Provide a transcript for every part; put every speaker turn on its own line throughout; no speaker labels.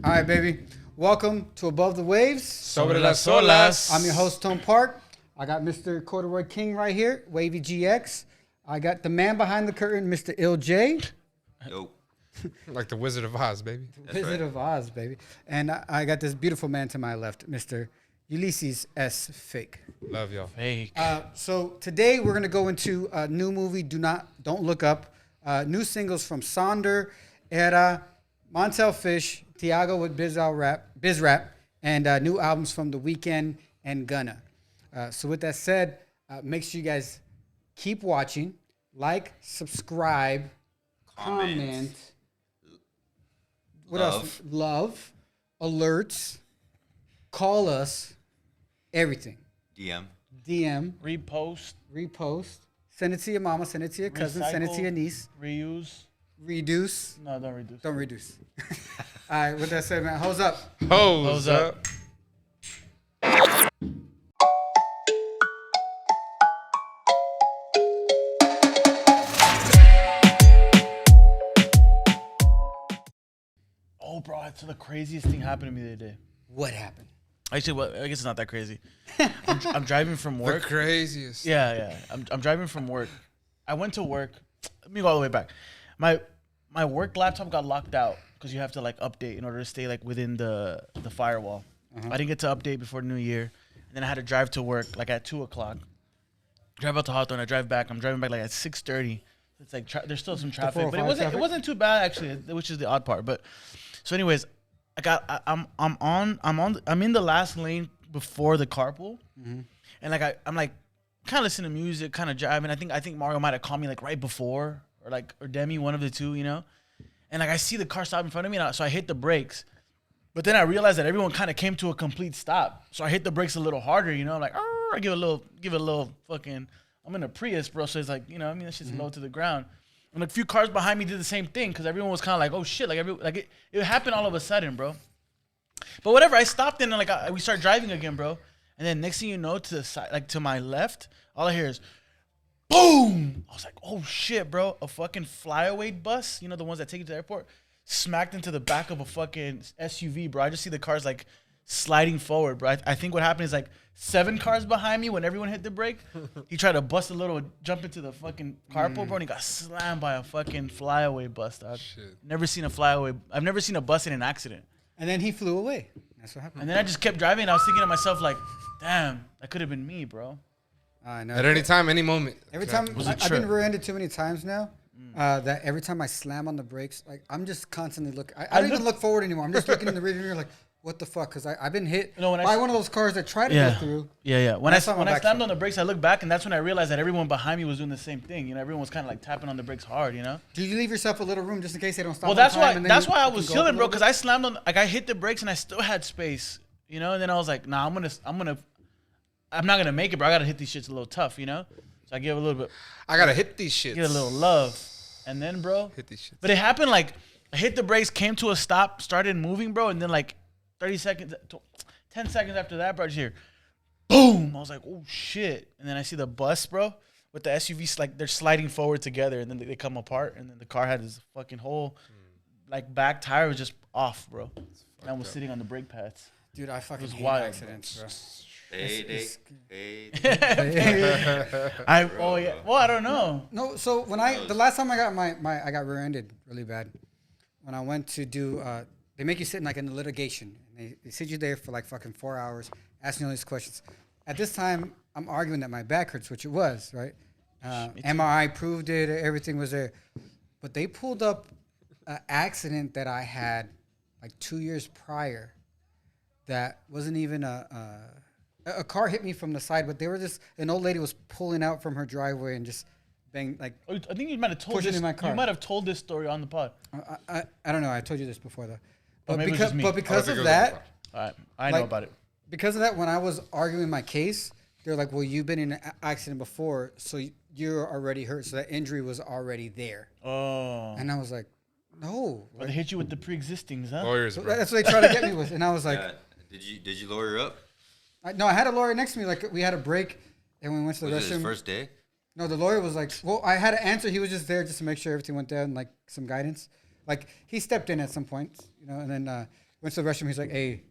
All right, baby. Welcome to Above the Waves.
Sobre las olas.
I'm your host, Tone Park. I got Mr. Corduroy King right here, WAVY GX. I got the man behind the curtain, Mr. Ill J.
Yo.
Like the Wizard of Oz, baby.
Wizard of Oz, baby. And I got this beautiful man to my left, Mr. Ulysses S. Fake.
Love y'all.
Fake.
So today we're gonna go into a new movie. Don't look up. New singles from Sonder, Era, Montell Fish, Tiago with Bizarap, and new albums from the Weeknd and Gunna. So with that said, make sure you guys keep watching, like, subscribe, comment. What else? Love, alerts, call us, everything. DM. Repost. Send it to your mama, send it to your cousin, send it to your niece. Reduce.
No, don't reduce.
Don't reduce. All right, with that said, man, hose up.
Hose up.
Oh, bro, I saw the craziest thing happen to me the other day.
What happened?
Actually, well, I guess it's not that crazy. I'm driving from work.
The craziest.
Yeah. I'm driving from work. I went to work. Let me go all the way back. My work laptop got locked out because you have to like update in order to stay like within the firewall. I didn't get to update before New Year, and then I had to drive to work like at 2:00. Drive out to Hawthorne. I drive back. I'm driving back like at 6:30. It's like there's still some traffic, but it wasn't too bad actually, which is the odd part. But so, anyways, I'm in the last lane before the carpool, and like I'm like kind of listening to music, kind of driving. I think Mario might have called me like right before, or Demi, one of the two, you know. And like I see the car stop in front of me, so I hit the brakes. But then I realized that everyone kind of came to a complete stop, so I hit the brakes a little harder, you know. I'm like, I give it a little fucking. I'm in a Prius, bro, so it's like, you know, I mean, that shit's low to the ground. And a few cars behind me did the same thing because everyone was kind of like, oh shit, like it happened all of a sudden, bro. But whatever, I stopped and we start driving again, bro. And then next thing you know, to the side, like to my left, all I hear is boom. I was like, oh shit, bro, a fucking flyaway bus, you know, the ones that take you to the airport, smacked into the back of a fucking SUV, bro. I just see the cars like sliding forward, bro. I think what happened is like 7 cars behind me when everyone hit the brake. He tried to bust a little, jump into the fucking carpool, bro, and he got slammed by a fucking flyaway bus, dog. Shit. I've never seen a bus in an accident.
And then he flew away. That's what happened.
And then I just kept driving, and I was thinking to myself, like, damn, that could have been me, bro.
No,
At any time, any moment.
Every time I've been rear-ended too many times now. That every time I slam on the brakes, like I'm just constantly looking. I don't even look forward anymore. I'm just looking in the rear mirror, like, what the fuck? Because I've been hit by one of those cars that tried to go through.
Yeah. When I slammed on the brakes, I looked back, and that's when I realized that everyone behind me was doing the same thing. You know, everyone was kind of like tapping on the brakes hard. You know.
Do you leave yourself a little room just in case they don't stop?
Well, that's why I was chilling, bro. Because I slammed on, like I hit the brakes, and I still had space. You know, and then I was like, nah, I'm not gonna make it, bro. I gotta hit these shits a little tough. You know. So I give a little bit.
I gotta hit these shits.
Get a little love. And then, bro,
hit these shits.
But it happened like I hit the brakes, came to a stop, started moving, bro, and then like 10 seconds after that, bro, I just hear boom. I was like, oh shit. And then I see the bus, bro, with the SUV, like they're sliding forward together, and then they come apart, and then the car had this fucking whole like back tire was just off, bro. And I was sitting on the brake pads.
Dude, I fucking hate
wild,
accidents, bro.
Well, I don't know.
No, so when the last time I got I got rear-ended really bad. When I went to do, they make you sit in like in the litigation. And they sit you there for like fucking 4 hours, asking all these questions. At this time, I'm arguing that my back hurts, which it was, right? MRI proved it, everything was there. But they pulled up an accident that I had like 2 years prior that wasn't even a car hit me from the side, but they were just, an old lady was pulling out from her driveway and just bang, like.
I think you might have told this. You might have told this story on the pod.
I don't know. I told you this before though. But
because
of that,
all right, I know about it.
Because of that, when I was arguing my case, they're like, "Well, you've been in an accident before, so you're already hurt. So that injury was already there."
Oh.
And I was like, "No."
But they hit you with the pre-existings, huh?
Lawyers,
so
bro.
that's what they tried to get me with, and I was like,
"Did you lawyer up?"
No, I had a lawyer next to me. Like we had a break, and we went to the restroom.
Was it his first day?
No, the lawyer was like, well, I had to answer. He was just there just to make sure everything went down, like some guidance. Like he stepped in at some point, you know, and then went to the restroom. He's like, "Hey,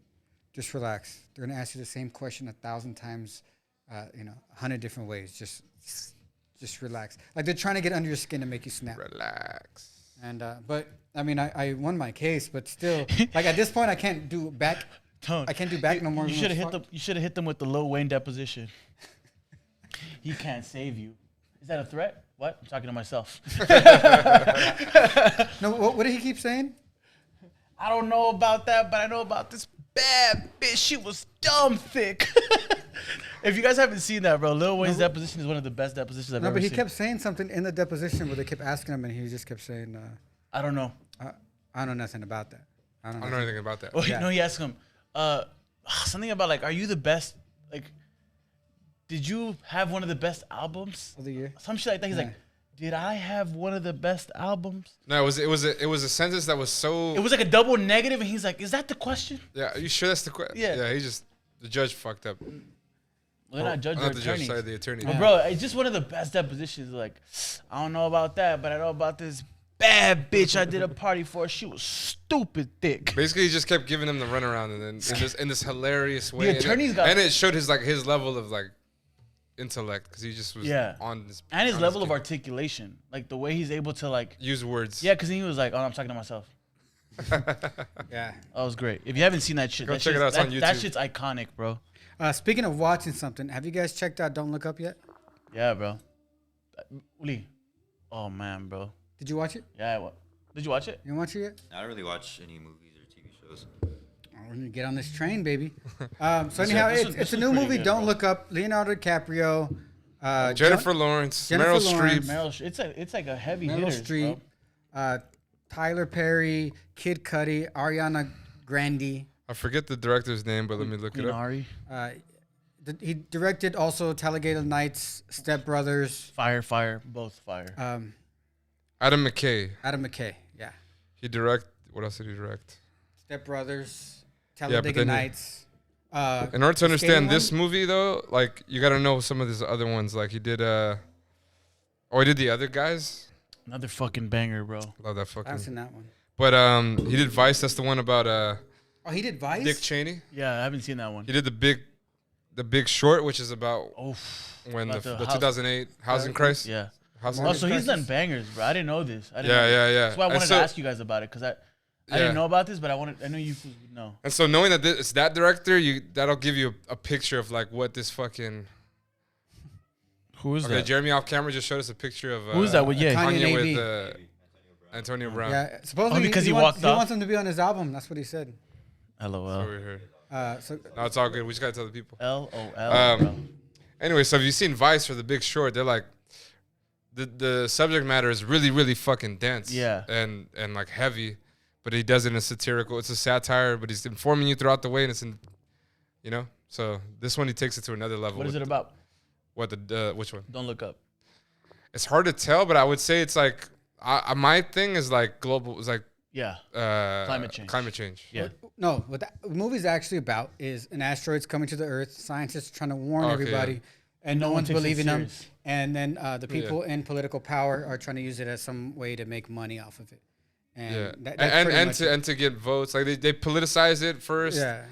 just relax. They're gonna ask you the same question 1,000 times, 100 different ways. Just relax. Like they're trying to get under your skin to make you snap.
Relax.
And but I mean, I won my case, but still, like at this point, I can't do back.
Tone.
I can't do back no more.
You should have hit them. You should have hit them with the Lil Wayne deposition. He can't save you. Is that a threat? What? I'm talking to myself.
No, what did he keep saying?
I don't know about that, but I know about this bad bitch. She was dumb thick. If you guys haven't seen that, bro, Lil Wayne's deposition is one of the best depositions I've
No,
ever
but he
seen.
kept saying something in the deposition where they kept asking him, and he just kept saying,
I don't know.
"I know nothing about that. I don't
I
know."
don't know anything about that.
Well,
Yeah.
no, he asked him something about like, are you the best? Like, did you have one of the best albums?
Of the year.
Some shit like that. He's
Yeah.
like, did I have one of the best albums?
No, it was a sentence that was so.
It was like a double negative, and he's like, is that the question?
Yeah, are you sure that's the question?
Yeah.
Yeah, the judge fucked up.
Well, they're not judge,
Not
they're
the judge,
attorneys.
sorry, the attorney.
But bro, it's just one of the best depositions. Like, I don't know about that, but I know about this bad bitch I did a party for. She was stupid thick.
Basically, he just kept giving him the runaround, and then in this hilarious way.
attorney's got-
and it showed his level of like intellect because he just was on this
And his
on
level of
game.
articulation, like the way he's able to like,
Use words.
yeah, because he was like, oh, I'm talking to myself.
Yeah.
That was great. If you haven't seen that shit,
Go
that
check it
shit's-
out. It's on
that
YouTube.
shit's iconic, bro.
Speaking of watching something, have you guys checked out Don't Look Up yet?
Yeah, bro. Lee. Oh man, bro.
Did you watch it?
Yeah. Did you watch it?
You didn't watch it yet?
I don't really watch any movies or TV shows.
We're gonna get on this train, baby. So anyhow,
this
it's
was
a new
pretty
movie.
good,
Don't
bro.
Look Up. Leonardo DiCaprio,
Jennifer Lawrence,
Jennifer
Meryl
Lawrence,
Streep.
It's like a heavy
Meryl
hitters,
Streep,
bro.
Tyler Perry, Kid Cudi, Ariana Grande.
I forget the director's name, but let me look it up.
Minari.
He directed also Talladega Nights, Step Brothers.
Fire. Both fire.
Adam McKay.
Adam McKay, yeah.
What else did he direct?
Step Brothers,
but
Talladega
then
Nights.
In order to
Skating
understand this
one?
movie, though, like you got to know some of these other ones. Like he did, he did The Other Guys.
Another fucking banger, bro.
Love that
I
fucking.
haven't seen that one.
But he did Vice. That's the one about
Oh, he did Vice?
Dick Cheney.
Yeah, I haven't seen that one.
He did the Big Short, which is about
Oh,
when the
about the
2008 housing crisis.
yeah.
Housing
Mortgage
Also, he's done
crisis?
bangers, bro. I didn't know this. I didn't
Yeah,
know
yeah, yeah.
That's why I
And
wanted
so-
to ask you guys about it, because I
Yeah.
didn't know about this, but I know you would know.
And so knowing that it's that director, that'll give you a picture of like what this fucking.
Who is
Okay, Jeremy off camera just showed us a picture of.
Who is that with? Yeah.
Kanye
Kanye
AV.
with Antonio Brown.
Yeah, supposedly
Oh, because he
wants,
walked off?
wants him to be on his album. That's what he said.
That's what
LOL.
we heard.
So
No, it's all good. We just gotta tell the people.
LOL. bro.
Anyway, so if you've seen Vice or The Big Short, they're like, the subject matter is really, really fucking dense.
Yeah.
And like heavy, but he does it in a satirical. It's a satire, but he's informing you throughout the way, and it's in, So this one he takes it to another level.
What is
with
it about?
which one?
Don't Look Up.
It's hard to tell, but I would say it's like my thing is like global. It's like
Yeah.
climate
change.
Climate change.
Yeah.
no, what the movie's actually about is an asteroid's coming to the Earth. Scientists trying to warn
Okay,
everybody,
yeah.
and no
one
one's
takes it
believing them.
serious.
And then the people in political power are trying to use it as some way to make money off of it. And
Yeah,
that's
and
pretty much it.
and to get votes, like they politicize it first.
Yeah,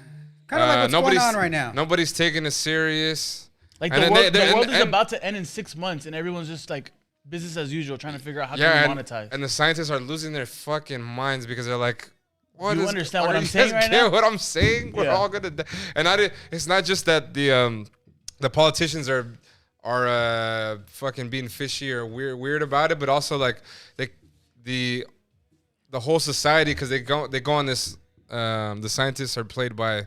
kind of like what's going on right now.
Nobody's taking it serious.
Like
And
the
then
world,
they-
the world
and-
is about to end in 6 months, and everyone's just like business as usual, trying to figure out how
Yeah,
to
and,
monetize.
and the scientists are losing their fucking minds because they're like, "What
You
is?
understand what
do
I'm
you
saying
guys
right
get
now?
What I'm saying? We're
Yeah.
all gonna die." And it's not just that the politicians are fucking being fishy or weird about it, but also like the whole society, because they go on this. The scientists are played by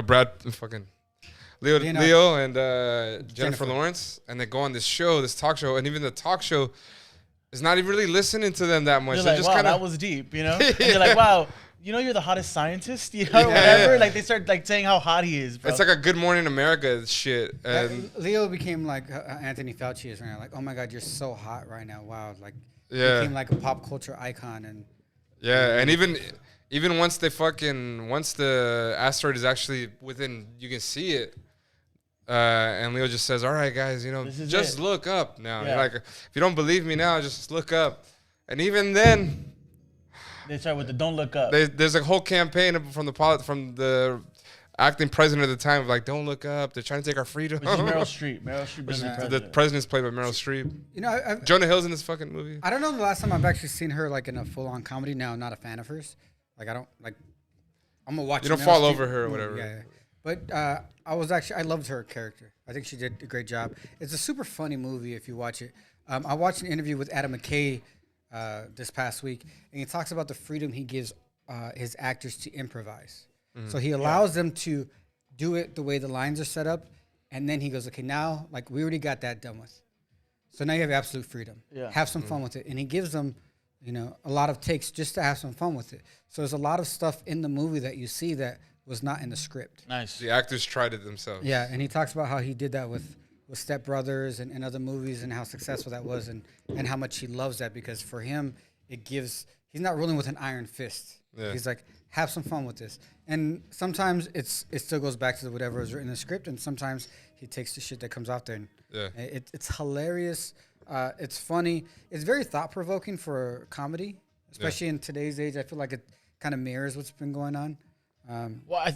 Brad fucking. Leo and Jennifer Lawrence, and they go on this talk show, and even the talk show is not even really listening to them that much.
They're
They're
like,
just
wow,
kind
that
of
was deep, you know? And they're like, wow, you're the hottest scientist, or whatever. Like they start like saying how hot he is, bro.
it's like a Good Morning America shit. And
Leo became like Anthony Fauci is right now. Like, oh my God, you're so hot right now. Wow, like
Yeah.
became like a pop culture icon. And
yeah, and even once the asteroid is actually within, you can see it. And Leo just says, "All right, guys,
This is
just
it.
look up now."
Yeah.
Like, if you don't believe me now, just look up. And even then,
They start with the "Don't Look Up."
There's a whole campaign from the acting president at the time of like, don't look up. They're trying to take our freedom.
Which is Meryl Streep. Meryl Streep does
The president's played by Meryl Streep.
You know,
Jonah Hill's in this fucking movie.
I don't know the last time I've actually seen her like in a full-on comedy. Now, I'm not a fan of hers. Like, I don't like. I'm gonna watch.
You don't
Meryl
fall
Streep
over her or
movie,
whatever.
Yeah. But I loved her character. I think she did a great job. It's a super funny movie if you watch it. I watched an interview with Adam McKay this past week, and he talks about the freedom he gives his actors to improvise. So he allows them to do it the way the lines are set up, and then he goes, okay, now like we already got that done with. So now you have absolute freedom.
Yeah.
Have some fun with it. And he gives them, you know, a lot of takes just to have some fun with it. So there's a lot of stuff in the movie that you see that was not in the script.
Nice.
The actors tried it themselves.
Yeah, and he talks about how he did that with Step Brothers and other movies and how successful that was and how much he loves that because for him, it gives, he's not ruling with an iron fist.
Yeah.
He's like, have some fun with this. And sometimes it still goes back to whatever was written in the script, and sometimes he takes the shit that comes out there. And it's hilarious. It's funny. It's very thought-provoking for comedy, especially in today's age. I feel like it kind of mirrors what's been going on.
Well,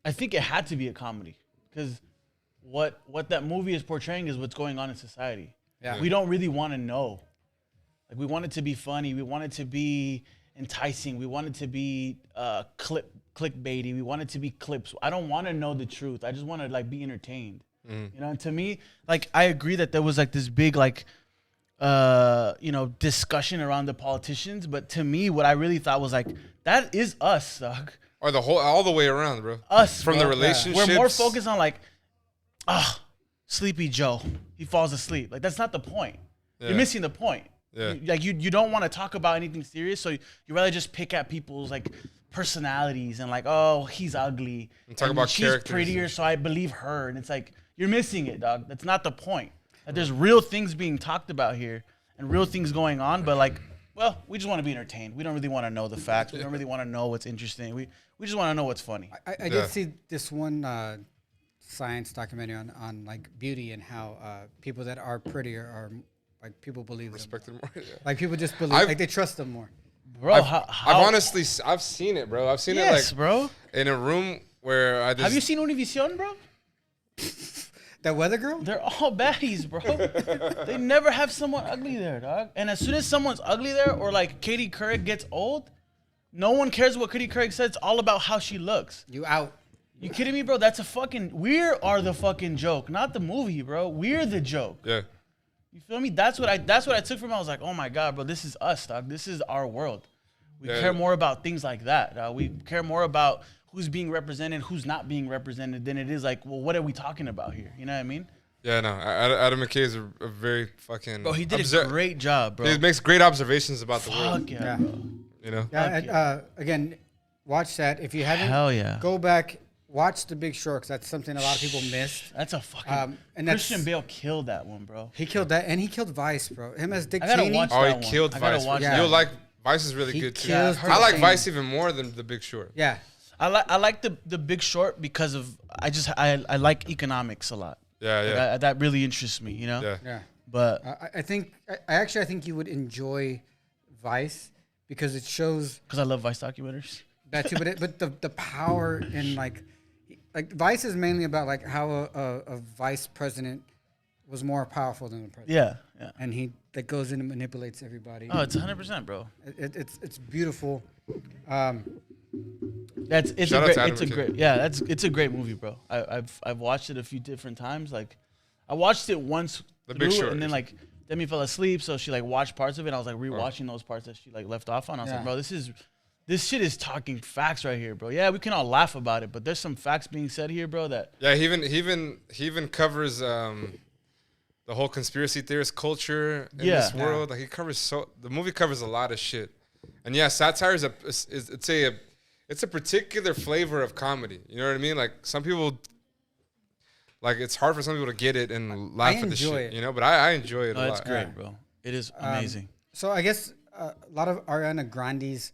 I think it had to be a comedy because what that movie is portraying is what's going on in society.
Yeah.
We don't really want to know. Like we want it to be funny. We want it to be enticing. We want it to be clickbaity. We want it to be clips. I don't want to know the truth. I just want to like be entertained. You know, and to me, like I agree that there was like this big like you know, discussion around the politicians, but to me what I really thought was like that is us, dog.
Or all the way around, bro.
Us
from
bro.
the relationships.
We're more focused on like, Sleepy Joe. He falls asleep. Like that's not the point.
Yeah.
You're missing the point.
Yeah.
You don't want to talk about anything serious, so you rather just pick at people's like personalities and like, oh, he's ugly.
And talk about
she's
characters
prettier, so I believe her. And it's like you're missing it, dog. That's not the point. Like, there's real things being talked about here and real things going on, but like, well, we just want to be entertained. We don't really want to know the facts. We don't really want to know what's interesting. We just want to know what's funny.
I did see this one science documentary on like beauty and how people that are prettier are like people believe
Respected
them.
more. Yeah.
Like people just believe, like they trust them more.
Bro,
I've honestly, I've seen it, bro. I've seen it like
bro.
in a room where I just.
Have you seen Univision, bro?
That weather girl?
They're all baddies, bro. They never have someone ugly there, dog. And as soon as someone's ugly there, or like Katie Couric gets old, no one cares what Katie Couric says. It's all about how she looks.
You out.
You kidding me, bro? That's a fucking. We are the fucking joke, not the movie, bro. We're the joke.
Yeah.
You feel me? That's what I took from it. I was like, oh my god, bro, this is us, dog. This is our world. We care more about things like that. We care more about who's being represented, who's not being represented, than it is like, well, what are we talking about here? You know what I mean?
Yeah, no. Adam McKay is a very fucking.
Bro, he did a great job, bro.
He makes great observations about the world.
Fuck yeah, bro.
You know.
Yeah. Again, watch that if you haven't.
Hell yeah.
Go back, watch The Big Short because that's something a lot of people missed.
That's a fucking.
And
Christian Bale killed that one, bro.
He killed that, and he killed Vice, bro. Him as Dick
I gotta
Cheney.
watch
Oh,
that
he
one.
killed
I gotta
Vice.
watch
Yeah.
You'll like Vice is really
He
good too.
kills
I like
Dick
Vice
Cheney.
even more than The Big Short.
Yeah.
I like the Big Short because of I like economics a lot.
Yeah, yeah.
Like, that really interests me, you know.
Yeah.
Yeah.
But
I think you would enjoy Vice because it shows
because I love Vice documentaries.
that too. But the power in like Vice is mainly about like how a vice president was more powerful than the president.
Yeah.
And he that goes in and manipulates everybody.
Oh, it's 100%, bro.
It's beautiful.
It's
Shout out to Adam
a
McKay.
great yeah. It's a great movie, bro. I've watched it a few different times. Like I watched it once
The Big
through,
Short.
and then like Demi fell asleep, so she like watched parts of it. And I was like rewatching those parts that she like left off on. I was like, bro, this shit is talking facts right here, bro. Yeah, we can all laugh about it, but there's some facts being said here, bro. That
Yeah, he even covers the whole conspiracy theorist culture in this world. Like he covers the movie covers a lot of shit. And yeah, satire is it's a particular flavor of comedy. You know what I mean? Like some people like it's hard for some people to get it and laugh at the shit,
it.
you know, but I enjoy it a lot.
it's great, bro. It is amazing.
So I guess a lot of Ariana Grande's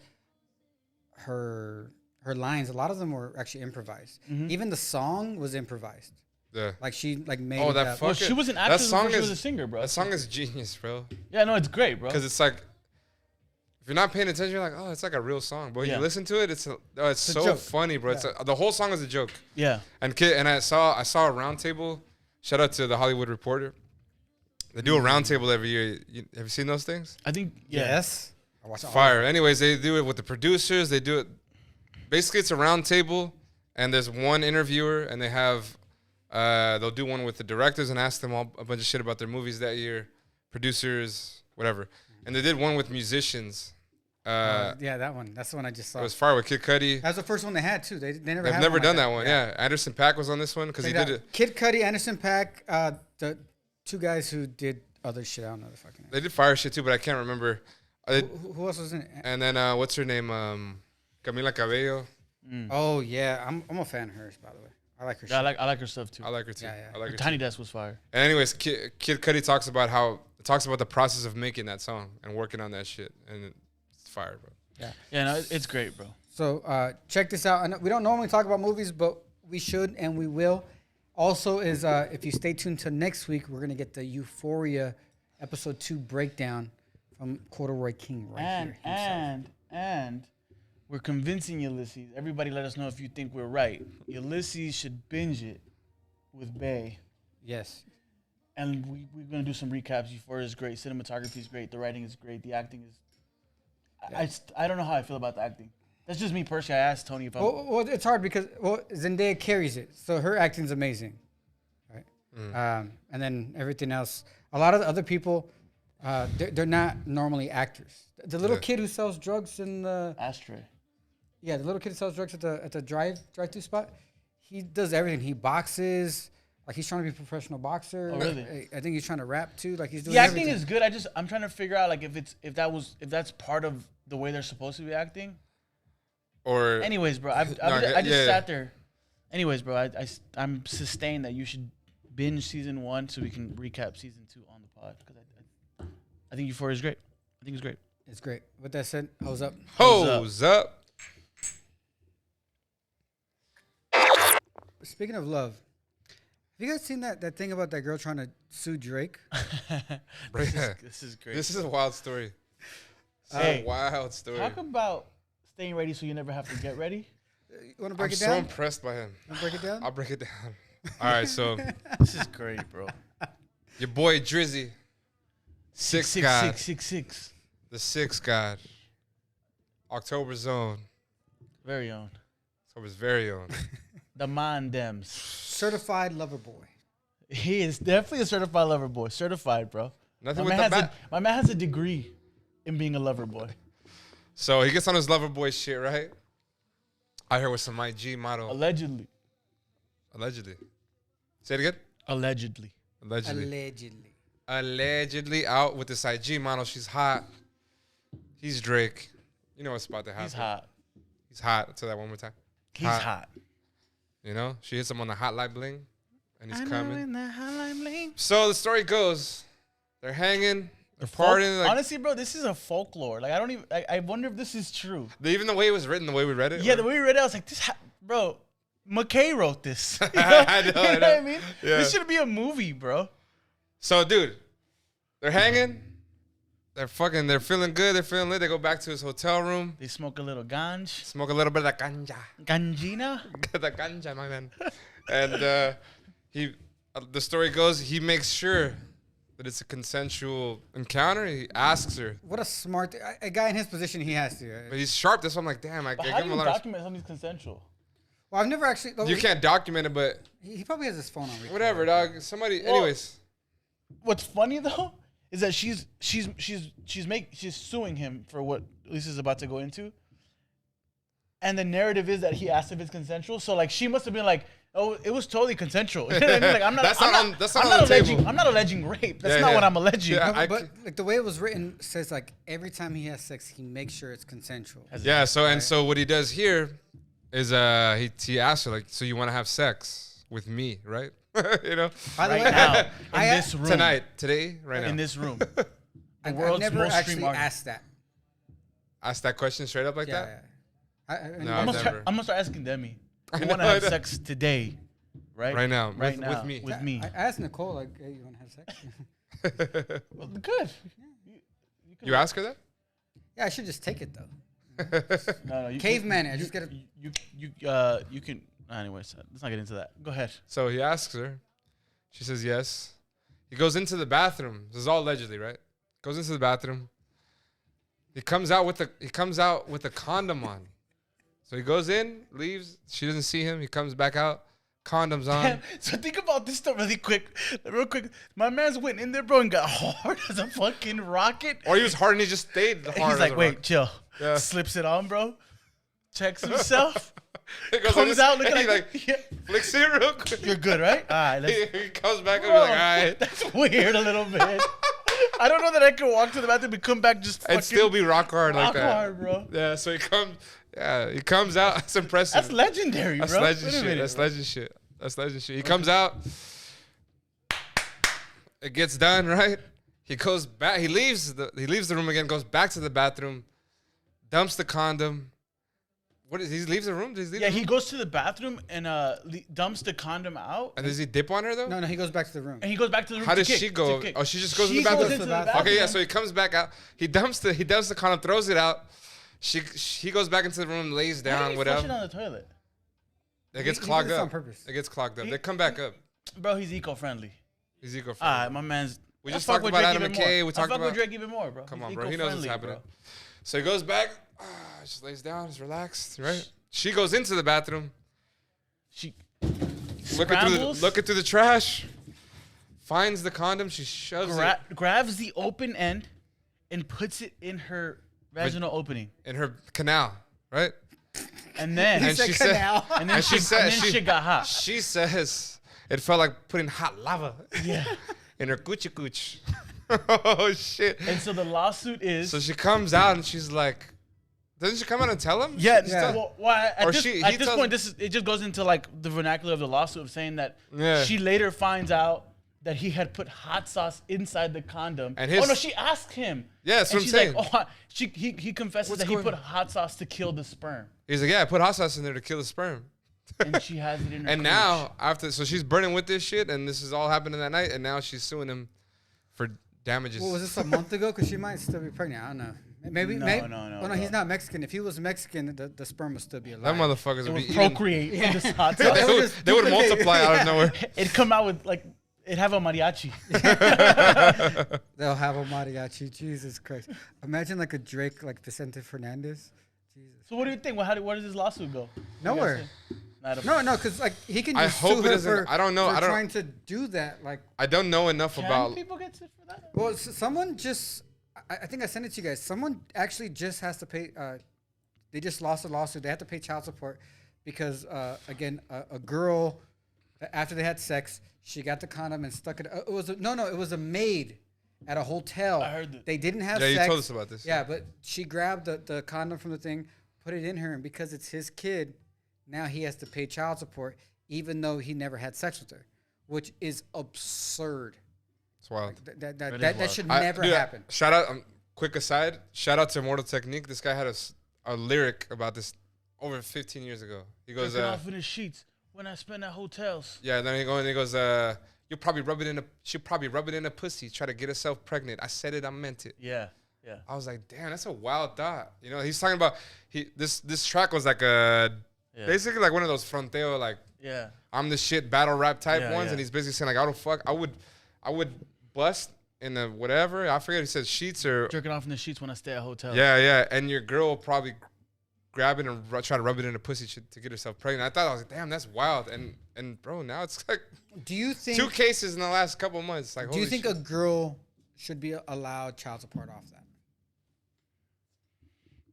her lines, a lot of them were actually improvised. Even the song was improvised.
Yeah.
Like she like made
Oh,
it
that
up.
fucking
She was an
that
actress
song
before she
is
was a singer, bro.
That song is genius, bro.
Yeah, no, it's great, bro.
Because it's like if you're not paying attention, you're like, oh, it's like a real song. But when
Yeah.
you listen to it, it's so
joke.
funny, bro. It's the whole song is a joke.
Yeah.
And I saw a roundtable. Shout out to the Hollywood Reporter. They do a roundtable every year. Have you seen those things?
I think
Yes. I watch all
Fire. Anyways, they do it with the producers. They do it. Basically, it's a roundtable, and there's one interviewer, and they have they'll do one with the directors and ask them all a bunch of shit about their movies that year, producers, whatever. And they did one with musicians.
yeah, that one. That's the one I just saw.
It was fire with Kid Cudi.
That's the first one they had too. They never.
They've
had
never
one
done
like
that one. Yeah. Anderson .Paak was on this one because he
Check
did
out
it.
Kid Cudi, Anderson .Paak, the two guys who did other shit. I don't know the fucking name.
They did fire shit too, but I can't remember.
Who else was in it?
And then what's her name? Camila Cabello.
Oh yeah, I'm a fan of hers, by the way. I like her.
Yeah,
shit.
I like her stuff too.
I like her too.
Yeah, yeah.
I like her
Tiny
too.
Desk was fire.
And anyways, Kid Cudi talks about the process of making that song and working on that shit, and it's fire, bro.
Yeah, no, it's great, bro.
So check this out. I know we don't normally talk about movies, but we should and we will. Also, is if you stay tuned to next week, we're gonna get the Euphoria episode 2 breakdown from Corduroy King right here himself.
And we're convincing Ulysses. Everybody, let us know if you think we're right. Ulysses should binge it with Bay.
Yes.
And we're gonna do some recaps. Euphoria is great. Cinematography is great. The writing is great. The acting is. I don't know how I feel about the acting. That's just me personally. I asked Tony if I'm.
Well, it's hard because Zendaya carries it, so her acting's amazing, right? And then everything else. A lot of the other people, they're not normally actors. The little kid who sells drugs in the
Ashtray.
the little kid who sells drugs at the drive-through spot, he does everything. He boxes. Like he's trying to be a professional boxer.
Oh, really?
I think he's trying to rap too. Like he's doing
The acting
everything.
is good. I'm trying to figure out like if that's part of the way they're supposed to be acting.
Or
Anyways, bro, I just sat there. Anyways, bro, I'm sustained that you should binge season 1 so we can recap season 2 on the pod because I think Euphoria is great. I think it's great.
It's great. With that said, hose up.
hose up.
Speaking of love, have you guys seen that thing about that girl trying to sue Drake?
This is great.
This is a wild story.
Hey,
Wild story.
talk about staying ready so you never have to get ready.
You want to
I'm
break it
so
down?
impressed by him.
Want to break it down?
I'll break it down. All right, so
This is great, bro.
your boy Drizzy, Six God,
666.
the Six God, October's own,
Very own.
October's very own.
The Mondems.
Certified lover boy.
He is definitely a certified lover boy. Certified, bro.
Nothing
My
with
man,
the
has
back.
my man has a degree in being a lover boy.
So he gets on his lover boy shit, right? I heard with some IG model,
Allegedly.
allegedly. Say it again.
Allegedly.
Allegedly. Allegedly out with this IG model. She's hot. He's Drake. You know what's about to happen.
He's hot.
He's hot. I'll tell that one more time.
He's hot.
You know, she hits him on the hotline bling, and he's coming.
the hotline bling.
So the story goes, they're hanging, they're partying. Like,
Honestly, bro, this is a folklore. Like, I don't even. I wonder if this is true.
even the way it was written, the way we read it.
Yeah, the way we read it, I was like, bro, McKay wrote this. You know,
I know,
you know
I
what
know.
I mean?
Yeah.
This should be a movie, bro.
So, dude, they're hanging. They're feeling good. They're feeling lit. They go back to his hotel room,
They smoke a little ganj.
smoke a little bit of ganja.
Ganjina?
The ganja, my man. And the story goes, he makes sure that it's a consensual encounter. He asks her.
What a smart a guy in his position. He has to.
But he's sharp. That's why I'm like, damn, I
But
give
how do
him a
you
lot of.
document something's consensual?
Well, I've never actually.
You can't document it, but
He probably has his phone on. record.
whatever, dog. Somebody,
Well,
anyways.
What's funny though is that she's suing him for what Lisa's about to go into, and the narrative is that he asked if it's consensual. So like she must have been like, oh, it was totally consensual. You know what I mean? Like I'm not.
That's
I'm
not
not,
on- that's
I'm
not on the
alleging.
table.
I'm not alleging rape. That's
Yeah,
not
yeah.
what I'm alleging.
Yeah, I-
But like the way it was written says like every time he has sex, he makes sure it's consensual.
Yeah. So what he does here is he asks her like, so you want to have sex with me, right? You know,
By the
Right
way,
now, in
I-
this room,
today, right now.
in this room,
I've
world's
never
most
actually
streamed argument.
asked that.
Ask that question straight up like
Yeah.
that.
No,
I've
I'm
never.
gonna start asking Demi.
I
I want to
know,
have
I know.
sex today, right?
Right now,
Right
with
now,
me.
with me.
I asked Nicole like, "Hey, you want to have sex?"
Well, good.
You ask her that?
Yeah, I should just take it though.
No, you,
Caveman,
you,
I just gotta-
you can. Anyways, let's not get into that. Go ahead.
So he asks her. She says yes. He goes into the bathroom. This is all allegedly, right? Goes into the bathroom. He comes out with a condom on. So he goes in, leaves. She doesn't see him. He comes back out. Condoms on.
Damn. So think about this stuff real quick. My man's went in there, bro, and got hard as a fucking rocket.
Or he was hard and he just stayed hard.
He's
as
like,
a
wait,
rock.
chill.
Yeah.
Slips it on, bro. Checks himself.
He goes
Comes out looking
and he
like, yeah,
flicks it real quick.
you're good, right? All right, let's.
He comes back and
Bro,
be like, all right.
that's weird a little bit. I don't know that I could walk to the bathroom and come back just fucking
And still be rock hard like
rock
that.
hard, bro.
Yeah, so he comes out. That's impressive.
That's legendary,
That's
bro.
legend
Wait a
shit.
minute,
That's
bro.
legend shit. That's legend shit. He comes out. It gets done, right? He goes back. He leaves the room again. Goes back to the bathroom. Dumps the condom. He leaves the room? Does he leave
Yeah,
the
he
room?
goes to the bathroom and dumps the condom out,
And does he dip on her though?
No, he goes back to the room.
and he goes back to the room.
How
to
does
kick,
she
to
go?
kick.
Oh, she just goes
She
in the bathroom.
goes into the bathroom.
Okay, yeah. So he comes back out. He dumps the condom, throws it out. He goes back into the room, lays
Why
down,
did he
whatever.
flush it on the toilet?
It gets
He
clogged
did this
up
on purpose.
It gets clogged up. They come back up.
Bro, he's eco-friendly.
He's eco-friendly.
All right, my man's.
We
I
just
fuck
talked
with
about
Drake
Adam
even
McKay.
more.
We
I
talked
fuck
about-
with Drake even more, bro.
Come
He's
on, bro. He knows what's
eco-friendly,
happening.
bro.
So he goes back, just lays down, he's relaxed, right? She goes into the bathroom,
She
looking through the trash, finds the condom, she shoves it
grabs the open end and puts it in her vaginal opening,
in her canal, right?
and then
And she said,
and then
and she said,
and then shit got hot.
she says, it felt like putting hot lava
Yeah.
in her coochie cooch. Oh shit!
And so the lawsuit is.
So she comes out and she's like, doesn't she come out and tell him?
Yeah,
She's
Yeah.
tell-
Well, at
Or
this,
he
at this
tells-
point, it just goes into like the vernacular of the lawsuit of saying that
Yeah.
she later finds out that he had put hot sauce inside the condom.
And
Oh no,
his-
she asked him.
Yeah, that's
and
what I'm
she's
saying.
like, oh, he confesses
What's
that he
going
put
on?
hot sauce to kill the sperm,
He's like, yeah, I put hot sauce in there to kill the sperm.
and she has it in her.
And
cooch.
now, so she's burning with this shit, and this is all happening that night, and now she's suing him for damages.
What was this, a month ago? Because she might still be pregnant. I don't know. Maybe.
No,
maybe.
no,
Well, no, he's
bro.
not Mexican. If he was Mexican, the sperm would still be alive.
That motherfuckers
it
would
would
be
procreate in this hot
eating.
sauce.
It would just
They would
duplicate.
multiply out of nowhere.
It'd come out with like it'd have a mariachi.
They'll have a mariachi. Jesus Christ! Imagine like a Drake, like Vicente Fernandez. Jesus.
So what do you think? Where does this lawsuit go?
Nowhere.
Not a,
No, because like he can
I
just
hope
sue
it
her
doesn't-
for,
I don't know,
for
I don't-
trying to do that. Like,
I don't know enough
Can
about.
people get sued for that?
well, someone just, I think I sent it to you guys. Someone actually just has to pay. They just lost a lawsuit. They have to pay child support because, again, a girl, after they had sex, she got the condom and stuck it. It was it was a maid at a hotel.
I heard that.
They didn't have
Yeah, you
sex.
told us about this.
Yeah, but she grabbed the condom from the thing, put it in her, and because it's his kid, now he has to pay child support, even though he never had sex with her, which is absurd.
It's wild.
That should
I-
never
dude,
happen.
Shout out, quick aside, shout out to Immortal Technique. This guy had a lyric about this over 15 years ago. He goes,
Jerking off in the sheets when I spend at hotels.
yeah, then he goes, she'll probably rub it in a pussy, try to get herself pregnant. I said it, I meant it.
Yeah, yeah.
I was like, damn, that's a wild thought. You know, he's talking about this track was like a
Yeah.
basically like one of those fronteo, like
Yeah.
I'm the shit battle rap type
Yeah,
ones,
yeah.
and he's basically saying like, I would bust in the whatever. I forget he said sheets or
Jerking off in the sheets when I stay at hotels.
yeah, and your girl will probably grab it and try to rub it in a pussy to get herself pregnant. I thought, I was like, damn, that's wild. And bro, now it's like
Do you think?
2 cases in the last couple months. Like,
Do you
holy
think
shit.
a girl should be allowed child support off that?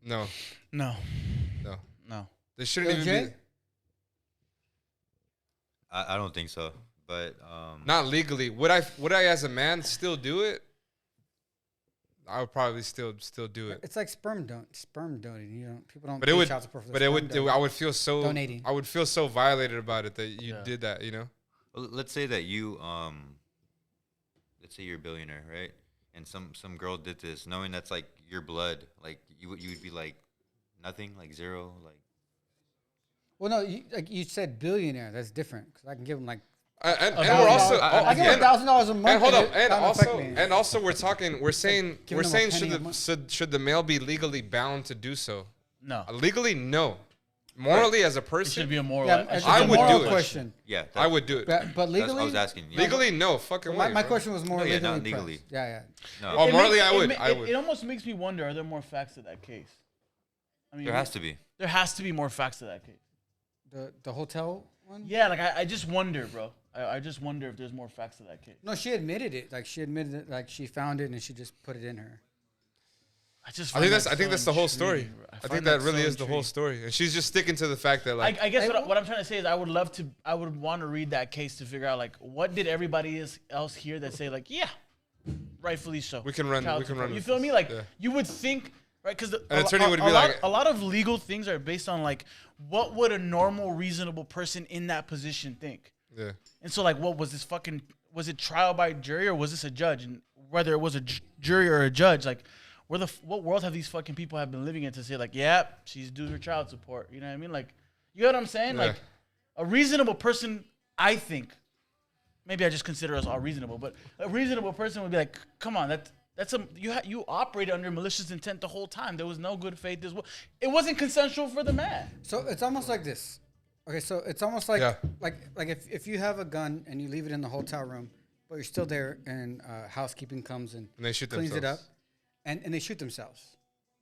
No,
No.
no,
No.
they shouldn't
Yo,
even
Jay?
be.
I don't think so. But
Not legally. Would I as a man still do it? I would probably still do it.
It's like sperm donating. You know, people don't.
But it
pay
would,
child support for
but
the
it
sperm
would.
donor.
I would feel so.
Donating.
I would feel so violated about it that you
Yeah.
did that. You know.
let's say that you let's say you're a billionaire, right? And some girl did this, knowing that's like your blood. Like you would be like nothing, like zero, like.
Well, no, like you said billionaire. That's different because I can give him like
And we're also
I get $1,000 a month.
and hold up,
it doesn't affect me.
and also we're saying
Giving them a penny
should
a month.
should the male be legally bound to do so?
No.
Legally, no. Morally, as a
It
person,
should be a moral.
Yeah,
it
it's
should
I
a
be a
would
moral
do it.
question.
Yeah,
I would do it.
But
That's
legally,
what I was asking. Yeah.
Legally, no fucking way.
my
bro.
question was more
No, yeah,
legally
not legally.
pressed. Yeah.
No,
Oh,
It
morally,
makes-
I would.
it-
I
it-
would.
It almost makes me wonder: are there more facts to that case? I mean,
there has to be.
There has to be more facts to that case.
The hotel one.
Yeah, like I just wonder, bro. I just wonder if there's more facts to that case.
No, she admitted it. Like she admitted it. Like she found it and she just put it in her.
I just.
I think
find
that's
so
the whole story.
intriguing, bro.
I think
find
that really
so
is the whole
intriguing.
story, and she's just sticking to the fact that like
I guess what I'm trying to say is I would want to read that case to figure out like what did everybody else hear that say like yeah, rightfully so.
We can run-
Child
we can
support.
run
You
with
feel
this.
me? Like
Yeah.
you would think right because
An attorney would be like-
a lot of legal things are based on like what would a normal reasonable person in that position think.
yeah.
And so, like, what was this fucking? Was it trial by jury or was this a judge? And whether it was a jury or a judge, like, what world have these fucking people have been living in to say, like, yeah, she's due her child support? You know what I mean? Like, you know what I'm saying?
Yeah.
Like, a reasonable person, I think, maybe I just consider us all reasonable, but a reasonable person would be like, come on, you operated under malicious intent the whole time. There was no good faith. It wasn't consensual for the man.
So it's almost like this. Okay, so it's almost like
Yeah.
like if you have a gun and you leave it in the hotel room, but you're still there and housekeeping comes and
And they shoot
cleans it up,
themselves.
and they shoot themselves.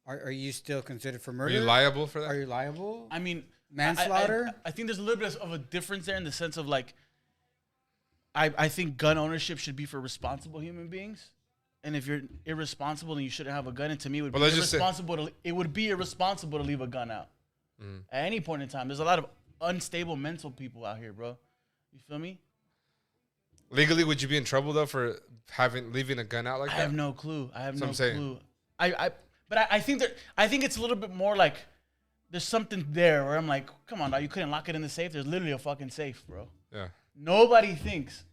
Are you still considered for
Are
murder?
you liable for that?
Are you liable?
I mean,
Manslaughter?
I think there's a little bit of a difference there in the sense of like, I think gun ownership should be for responsible human beings, and if you're irresponsible then you shouldn't have a gun. And to me, it would
Well,
be
let's just say-
irresponsible. It would be irresponsible to leave a gun out at any point in time. There's a lot of unstable mental people out here, bro. You feel me?
Legally, would you be in trouble though for leaving a gun out like
I
that?
have no clue. I have
That's
no
what I'm saying.
clue. I think it's a little bit more like there's something there where I'm like, come on, dog, you couldn't lock it in the safe. There's literally a fucking safe, bro.
Yeah.
Nobody thinks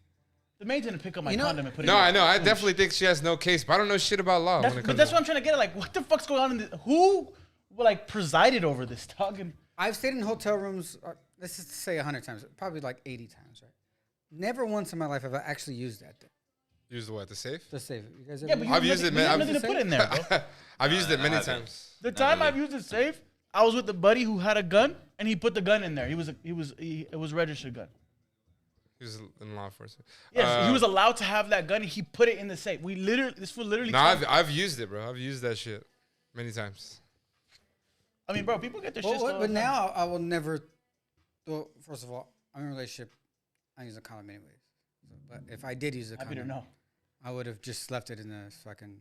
the maid's gonna pick up my
You know-
condom and put it.
No,
in
I know. I
Ooh,
definitely think she has no case, but I don't know shit about law when it
But
comes.
that's
to
what I'm trying to get at. Like, what the fuck's going on in the, who like presided over this, dog? And
I've stayed in hotel rooms. Let's just say 100 times, probably like 80 times, right? Never once in my life have I actually used that thing.
Use what, the safe?
Just save it. You guys
yeah,
ever
but
used
you
I've
have
used
nothing,
it,
you have
man.
nothing to put in there, bro.
I've used it
I
many
haven't.
times.
The
Not
time
really.
I've used the safe, I was with a buddy who had a gun and he put the gun in there. It was a registered gun.
He was in law enforcement.
Yes, he was allowed to have that gun. And he put it in the safe. This fool literally.
No,
told me-
I've used it, bro. I've used that shit many times.
I mean, bro, people get their shit
Well,
stolen.
but now I will never. Well, first of all, I'm in a relationship. I use a condom anyways. But if I did use a
Happy to
condom,
know.
I would have just left it in the fucking.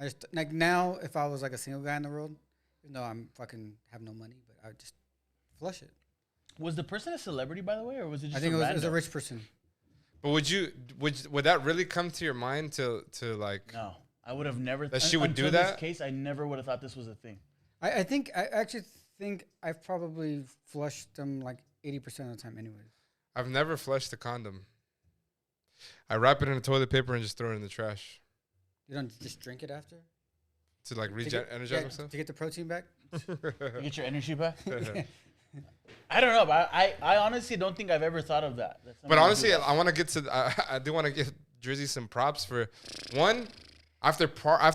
I just like now, if I was like a single guy in the world, even though I'm fucking have no money, but I would just flush it.
Was the person a celebrity, by the way, or was it just
I think
a
it was a
rando?
rich person.
But would that really come to your mind to like?
No, I would have never.
That she would do
until
that?
This case, I never would have thought this was a thing.
I actually think I've probably flushed them like 80% of the time, anyways.
I've never flushed a condom. I wrap it in a toilet paper and just throw it in the trash
You don't just drink it after
to like
to get,
energize myself.
to get the protein back.
You get your energy back. I don't know, but I honestly don't think I've ever thought of that.
But honestly, I want to get to. I do want to give Drizzy some props for one. After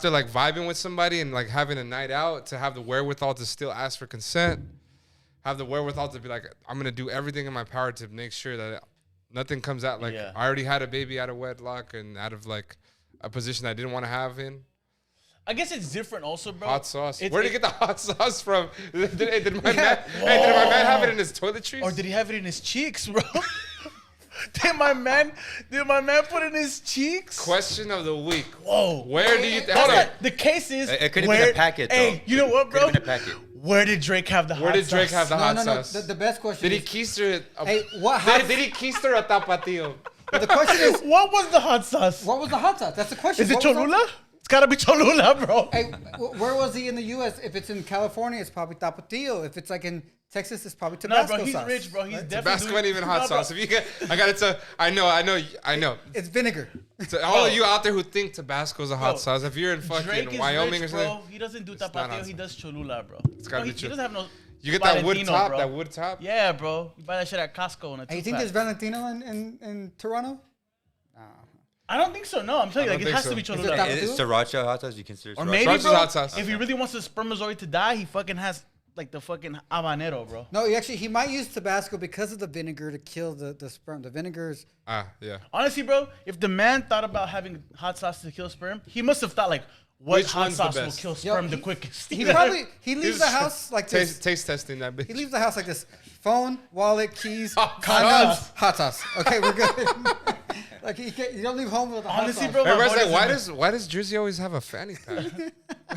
like vibing with somebody and like having a night out, to have the wherewithal to still ask for consent, have the wherewithal to be like, I'm gonna do everything in my power to make sure that nothing comes out. Like
Yeah.
I already had a baby out of wedlock and out of like a position I didn't want to have in.
I guess it's different, also, bro.
Hot sauce.
It's-
Where did you get the hot sauce from? Did my man have it in his toiletries?
Or did he have it in his cheeks, bro? Did my man put it in his cheeks?
Question of the week.
Whoa.
Where do you?
That's
Hold on.
not, the case is.
It could have been a packet,
Hey,
though.
you know what, bro?
Could have been a packet.
Where did Drake have the hot sauce?
Where did Drake have the
No,
hot
no, no.
sauce?
The best question
Did he
is,
keister it?
hey, what? How,
Did he keister a tapatio?
the question is,
What was the hot sauce?
what was the hot sauce? That's the question.
Is it
What was the-
Cholula? It's gotta be Cholula, bro.
Hey, where was he in the U.S.? If it's in California, it's probably Tapatio. If it's like in Texas, it's probably
No,
Tabasco
bro, he's
sauce.
rich, bro. He's
right?
definitely
Tabasco ain't even hot
No, bro.
sauce. If you get, I gotta tell. I know.
It's vinegar.
To all of you out there who think Tabasco's a hot
Bro,
sauce, if you're in
Drake
fucking
is
Wyoming
rich,
or something,
bro. He doesn't do
not hot
tapatio.
sauce.
He does Cholula, bro.
It's gotta
No,
be
he
true.
doesn't have no.
You get that wood
Valentino,
top,
bro.
that wood top.
Yeah, bro. You buy that shit at Costco and it's.
Hey, you think there's Valentino in Toronto?
I don't think so. No, I'm telling you,
I
like
don't
it has
think
to
Is
be
it
Cholula.
that-
It's sriracha hot sauce. You consider
Or
sriracha?
maybe,
Sriracha's
bro,
hot sauce.
if he really wants the spermatozoid to die, he fucking has like the fucking habanero, bro.
No, he might use Tabasco because of the vinegar to kill the sperm. The vinegar's
Yeah.
Honestly, bro, if the man thought about having hot sauce to kill sperm, he must have thought like, what
Which
hot
one's the
sauce will
best?
kill
Yo,
sperm the quickest?
he leaves
He's
the house like this.
Taste testing that bitch.
He leaves the house like this: phone, wallet, keys,
Hot
condoms,
sauce.
hot sauce. Okay, we're good. Like you don't leave home with a hot
Honestly,
sauce.
bro, my
Everybody's
boy
like,
doesn't-
why does Jersey always have a fanny pack?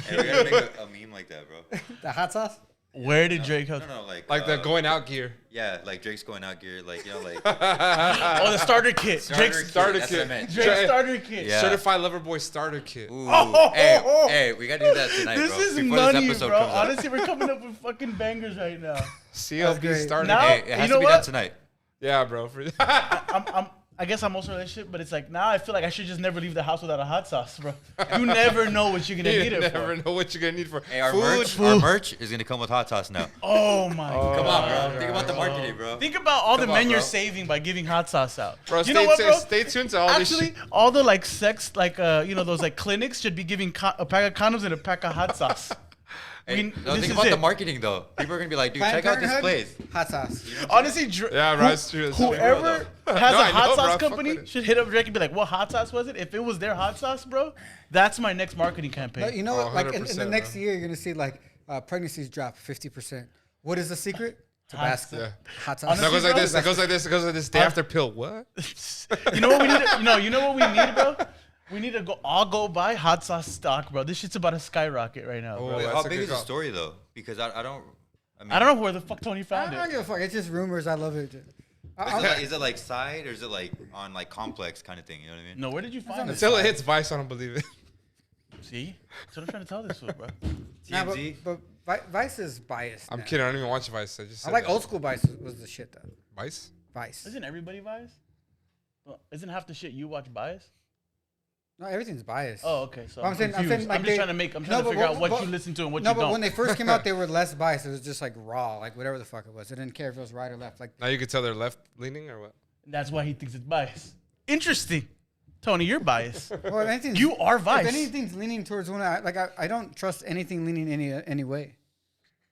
Hey, we gotta make a meme like that, bro.
The hot sauce.
Where did Drake have?
No,
Like the going out gear.
Yeah, like Drake's going out gear, like like
Oh, the starter kit. Drake's
starter
That's what I
kit.
meant.
Drake's starter kit.
Yeah.
Certified Lover Boy starter kit.
Ooh.
Oh,
hey,
oh, oh.
hey, we gotta do that tonight,
This
bro.
is
Before
money,
this episode
bro.
comes out.
Honestly, we're coming up with fucking bangers right now.
CLB
great.
starter
Now-
kit.
Hey, it has
You
to
know
be done
what?
tonight.
Yeah, bro.
I guess I'm also relationship, but it's like now I feel like I should just never leave the house without a hot sauce, bro. You never know what you're gonna need
You
it
never
for.
know what you're gonna need for
Hey, our
food.
merch is gonna come with hot sauce now.
Oh my god.
Come on, bro. Think about the marketing, bro.
Think about all the
Come on,
men you're
bro.
saving by giving hot sauce out.
Bro,
you
stay,
know what, bro?
stay tuned to all this
Actually,
shit.
all the like sex, like those like clinics should be giving a pack of condoms and a pack of hot sauce.
Hey,
We-
no,
this
think
is
about
it.
the marketing though. People are gonna be like, dude,
Planned
check out this
Parenthood,
place.
Hot sauce.
Honestly,
Yeah, bro, it's true. It's true.
whoever
bro,
has
No,
a
I
hot
know, bro.
sauce
Fuck
company
with it.
should hit up Drake and be like, "What hot sauce was it? If it was their hot sauce, bro, that's my next marketing campaign."
No, you know what?
Oh,
Like in the
100%,
next
bro.
year, you're gonna see like pregnancies drop 50%. What is the secret? Tabasco.
Yeah.
Hot sauce.
No, it goes like
bro,
this. It goes like this. It goes like this. Day after pill. What?
You know what we need? You know what we need, bro? We need to go buy hot sauce stock, bro. This shit's about to skyrocket right now, bro.
Oh,
Wait,
that's
how
a
big
good
is the
call.
story though? Because I don't.
I don't know where the fuck Tony
I
found
don't
it.
give a fuck. It's just rumors. I love it.
Is it like side or is it like on like complex kind of thing? You know what I mean?
No, where did you find it?
Until it hits Vice, I don't believe it.
See, that's what I'm trying to tell this fool, bro.
Nah,
TMZ.
but Vice is biased.
I'm
now.
kidding. I don't even watch Vice. I just
I
said
like
that.
old school Vice was the shit though.
Vice.
Vice.
Isn't everybody biased? Well, isn't half the shit you watch biased?
No, everything's biased.
Oh, okay. So
I'm saying- I'm
confused.
saying, like,
I'm just
they-
trying to make. I'm
No,
trying to
but
figure
what-
out what
but-
you listen to and what
No,
you
but
don't.
when they first came out, they were less biased. It was just like raw, like whatever the fuck it was. They didn't care if it was right or left. Like
Now you can tell they're left leaning or what?
That's why he thinks it's biased. Interesting, Tony. You're biased.
well, if anything's,
You are
if
Vice.
anything's leaning towards one, I don't trust anything leaning any way.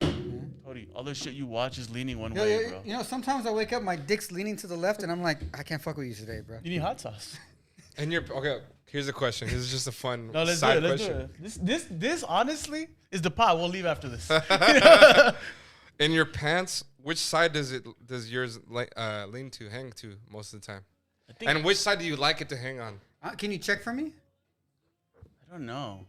Tony, all the shit you watch is leaning one
You know,
way,
you,
bro.
you know, sometimes I wake up, my dick's leaning to the left, and I'm like, I can't fuck with you today, bro.
You need hot sauce.
And you're okay. Here's a question. This is just a fun
No, let's do
side
it. Let's
question.
do it. This honestly is the pot. We'll leave after this.
In your pants, which side does yours lean to, hang to most of the time?
I think,
And which side do you like it to hang on?
Can you check for me?
I don't know.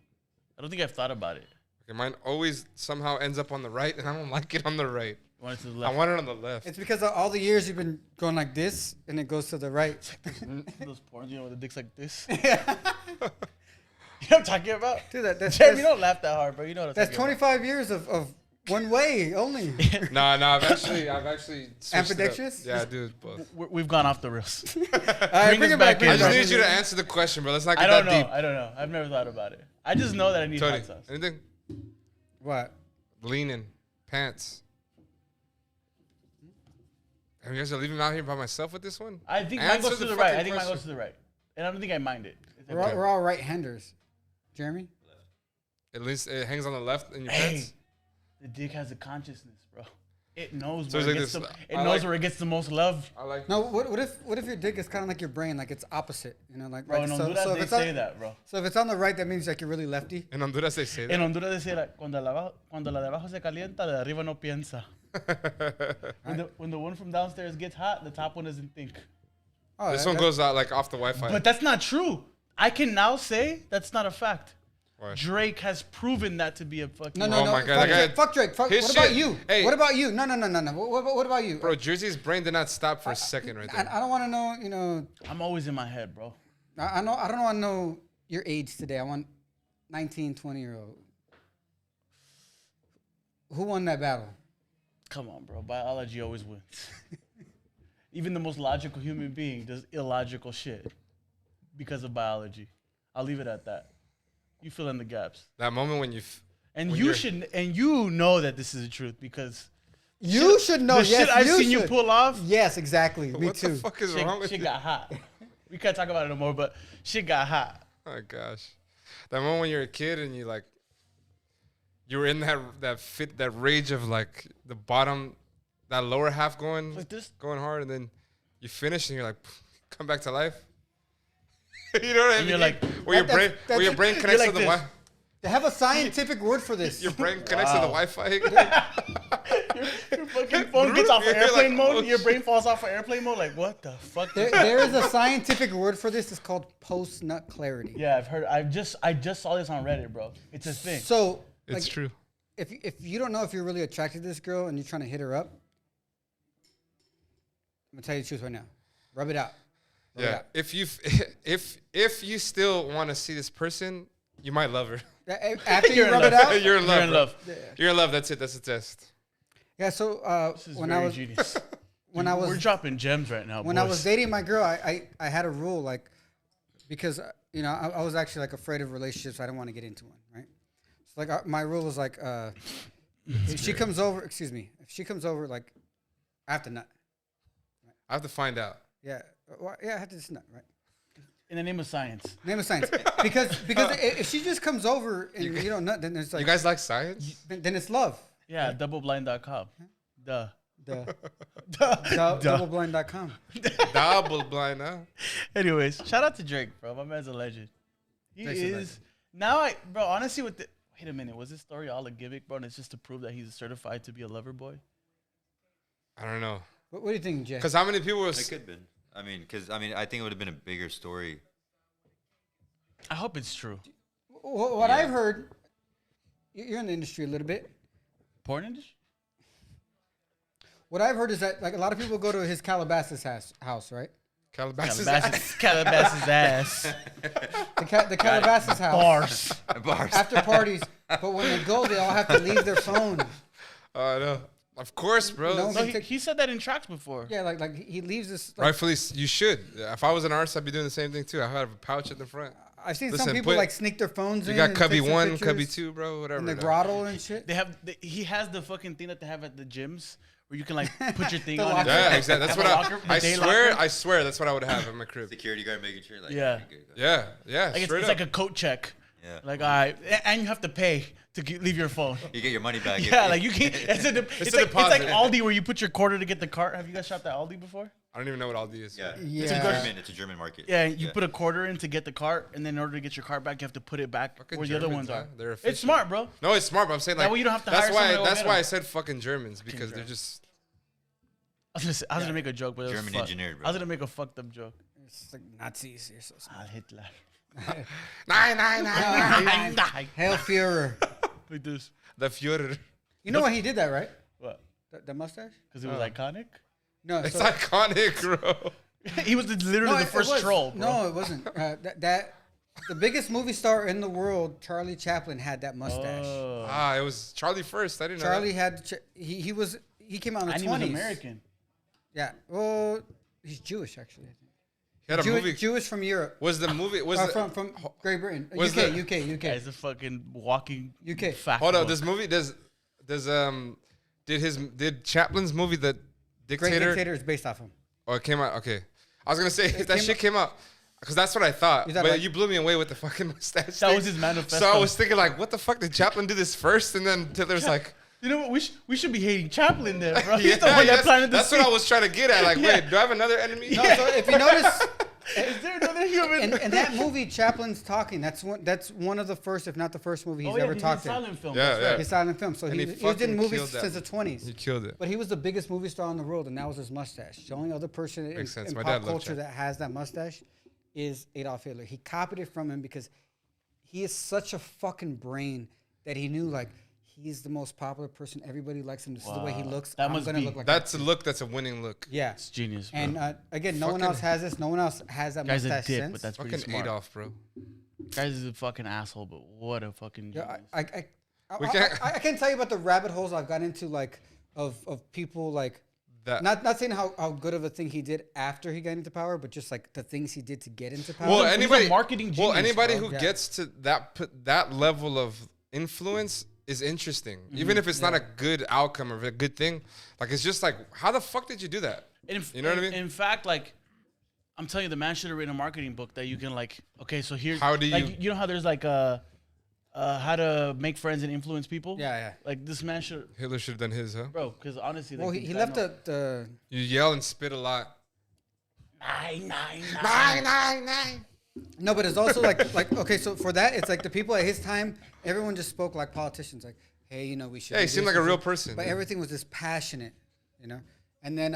I don't think I've thought about it.
Okay, mine always somehow ends up on the right, and I don't like it on the right.
You want it to the
I
left.
want it on the left.
It's because of all the years you've been going like this, and it goes to the right.
Those porns, you know, with the dicks like this. You know what I'm talking about?
Dude, that's
Jeremy, don't laugh that hard, bro. You know what I'm
that's
talking about.
25 years of one way only.
No, I've actually switched it up.
Ambidextrous?
Yeah, dude, both.
We've gone off the rails.
All right,
Bring us
it
back in,
I
it
just
bro.
need you to answer the question, bro. Let's not
I
get
don't
that
know.
deep.
I don't know. I've never thought about it. I just know that I need
Tony,
hot sauce.
anything?
What?
Leaning, pants. And you guys are leaving me out here by myself with this one?
I think mine
Answer
goes to
the
the right. I
fucking
think mine goes
question.
to the right. And I don't think I mind it.
We're all right-handers. Jeremy?
At least it hangs on the left in your
Hey,
pants.
the dick has a consciousness, bro. It knows
So
where
it's
it
like
gets
this.
it
I
knows
like-
where it gets the most love.
I like.
No, what if your dick is kind of like your brain, like it's opposite, you know, like
Bro,
right,
in Honduras
if
they
it's on,
say that, bro.
So if it's on the right, that means like you're really lefty.
In Honduras, they say that.
En Honduras they say that cuando la de abajo se calienta, la de arriba no piensa. When the one from downstairs gets hot, the top one doesn't think.
Oh,
This
that-
one
that-
goes out like off the Wi-Fi.
But that's not true. I can now say that's not a fact.
Why?
Drake has proven that to be a fucking.
No, no,
Oh
no.
my God,
fuck,
that guy-
Drake, fuck Drake. Fuck,
His
what about
shit-
you?
hey.
What about you? No. What about you?
Bro, Jersey's brain did not stop for a second right there.
I don't want to know. You know,
I'm always in my head, bro.
I know. I don't want to know your age today. I want 19, 20-year-old. Who won that battle?
Come on, bro. Biology always wins. Even the most logical human being does illogical shit because of biology. I'll leave it at that. You fill in the gaps.
That moment when you,
And
When
you
you're-
should, and you know that this is the truth because
You should know.
The
Yes,
shit I've
you
seen you
should.
pull off.
Yes, exactly. Me
What
too.
the fuck is wrong with
Shit
you?
got hot. We can't talk about it no more, but shit got hot.
Oh my gosh, that moment when you're a kid and you were in that rage of like the bottom, that lower half going
Like this?
going hard, and then you finish and you're like, come back to life. You know what I mean?
you're like,
where your brain
that's-
where your brain connects
like
to the
this.
Wi.
They have a scientific word for this.
Your brain connects to the Wi-Fi.
Your fucking phone gets off of
You're
airplane
like,
mode.
oh,
Your brain falls off of airplane mode. Like, what the fuck?
There is a scientific word for this. It's called post-nut clarity.
Yeah, I've heard. I just saw this on Reddit, bro. It's a thing.
So,
It's
like,
true.
if you don't know if you're really attracted to this girl and you're trying to hit her up, I'm gonna tell you the truth right now. Rub it out. Rub it
Yeah.
out.
If you still want to see this person, you might love her.
After you
You're in
rub it
love.
out.
You're in love.
You're in
bro.
love.
You're in love. That's it. That's the test.
Yeah. So
This is
when
very
I was
genius.
when
Dude,
I was
we're dropping gems right now.
when I was dating my girl, I had a rule like because you know I was actually like afraid of relationships. I didn't want to get into one. Right. So like my rule was like if she comes over, excuse me, if she comes over like I have to nut.
I have to find out.
Yeah. Well, yeah, I have to just nut. Right.
in the name of science.
Name of science. because if she just comes over and you don't nut, then it's like
You guys like science?
then it's love.
Yeah, doubleblind.com. Duh.
Doubleblind.com.
Double blind, huh?
Anyways, shout out to Drake, bro. My man's a legend. He
Drake's a
is.
legend.
Now, bro, honestly, wait a minute. Was this story all a gimmick, bro? And it's just to prove that he's certified to be a lover boy?
I don't know.
What do you think, Jay?
Because how many people were...
It could have been. I think it would have been a bigger story.
I hope it's true.
What I've heard, you're in the industry a little bit.
Porn industry?
What I've heard is that like a lot of people go to his Calabasas house, right?
Calabasas.
Calabasas ass.
The Calabasas house.
Bars.
After parties, but when they go, they all have to leave their phone.
Oh, no. Of course, bro.
No,
No, he said that in tracks before.
Yeah, like he leaves this. Like,
Rightfully, you should. If I was an artist, I'd be doing the same thing too. I have a pouch at the front.
I've seen
Listen,
some people
put-
like sneak their phones
You
in.
got
and
cubby
take some
1,
pictures
cubby 2, bro, whatever.
in the
now.
grotto and shit.
He has the fucking thing that they have at the gyms where you can like put your thing
The
on.
locker.
Yeah, exactly. That's what
The
I
day
swear.
locker?
I swear that's what I would have in my crib.
Security guard making sure, like,
Yeah.
you're good.
Yeah, yeah.
Like it's
straight
like a
up.
coat check.
Yeah.
Like, all right, and you have to pay to leave your phone.
You get your money back.
Yeah, like you can't. It's like
deposit.
Aldi where you put your quarter to get the cart. Have you guys shopped at Aldi before?
I don't even know what Aldi is.
Yeah.
Yeah.
It's a German. It's a German market.
Yeah, you put a quarter in to get the cart, and then in order to get your cart back, you have to put it back
Fucking
where the other
Germans,
ones are.
huh? They're
It's
efficient.
smart, bro.
No, it's smart, but I'm saying
That
like
way you don't have to
that's
hire
why
someone to go
that's
get
why I
'em.
said fucking Germans because they're
Germans.
just
I was gonna make a joke, but it was
German
fuck.
engineered, bro.
I was gonna make a fucked up joke.
It's like Nazis. You're so smart.
Hitler.
nine.
Hail Führer.
Like this.
The Führer.
You know why he did that, right?
What?
The mustache?
Because it was iconic.
No,
It's
so-
niconic, bro.
He was literally the
it
first
was.
troll. Bro.
No, it wasn't. The biggest movie star in the world, Charlie Chaplin, had that mustache.
Oh.
Ah, it was Charlie first. I didn't know.
Charlie had he came out in the
And he was
20s.
American.
Yeah. Well, he's Jewish actually. I think.
He had a movie.
Jewish from Europe.
Was the movie? Was
from Great Britain.
was
UK,
the-
UK.
Guy's a fucking walking
UK.
fact
Hold on.
book.
This movie did Chaplin's movie The
Great
Dictator?
Dictator is based off him.
Oh, it came out. Okay, I was gonna say if that
came
shit came out, because that's what I thought.
You thought
But
like-
you blew me away with the fucking mustache.
That
thing.
was his manifesto.
So I was thinking like, what the fuck did Chaplin do this first? And then Hitler's like,
You know what? We should be hating Chaplin there, bro.
yeah,
He's the one that
that's,
planted the
that's what I was trying to get at. Like, wait, do I have another enemy?
No, so if you notice,
Is there another human?
in that movie, Chaplin's talking. That's one of the first, if not the first movie he's ever
he's
talked
in
in.
silent film.
Yeah,
That's
yeah.
right.
His silent film. So
And
he
he
was in
fucking
movies
killed that
since the
movie.
20s.
He killed it.
But he was the biggest movie star in the world, and that was his mustache. The only other person in,
Makes sense.
in
My
pop
dad loved
culture
Chaplin.
that has that mustache is Adolf Hitler. He copied it from him because he is such a fucking brain that he knew, like, he's the most popular person. Everybody likes him. This is the way he
Wow.
looks.
That
I'm
must
going to
be-
look like
That's
that.
a look. That's a winning look.
Yeah.
It's genius, bro.
And again, no one
Fucking-
else has this. No one else has that
Guy's a
mustache
dick,
since.
but that's pretty
Fucking
smart.
Adolf, bro.
Guy's is a fucking asshole, but what a fucking
Yeah,
genius.
We can't-
I can't tell you about the rabbit holes I've got into, like, of people, like,
That.
not saying how good of a thing he did after he got into power, but just like the things he did to get into power.
Well,
He's a
anybody
marketing
Well,
genius,
anybody
bro.
who
Yeah.
gets to that level of influence is interesting, even if it's not a good outcome or a good thing. Like it's just like, how the fuck did you do that? You know what I mean?
In fact, like, I'm telling you, the man should have written a marketing book that you can like. Okay, so here's
How do you-
like, you know how there's like how to make friends and influence people.
Yeah.
Like this man should,
Hitler should have done his, huh?
bro. Because honestly,
Well,
like,
he left the
You yell and spit a lot.
nine.
no, but it's also like okay, so for that, it's like the people at his time, everyone just spoke like politicians, like, hey, you know, we should.
Yeah, he
do
seemed
this
like a
and
real
that.
person.
But
yeah.
everything was just passionate, you know. And then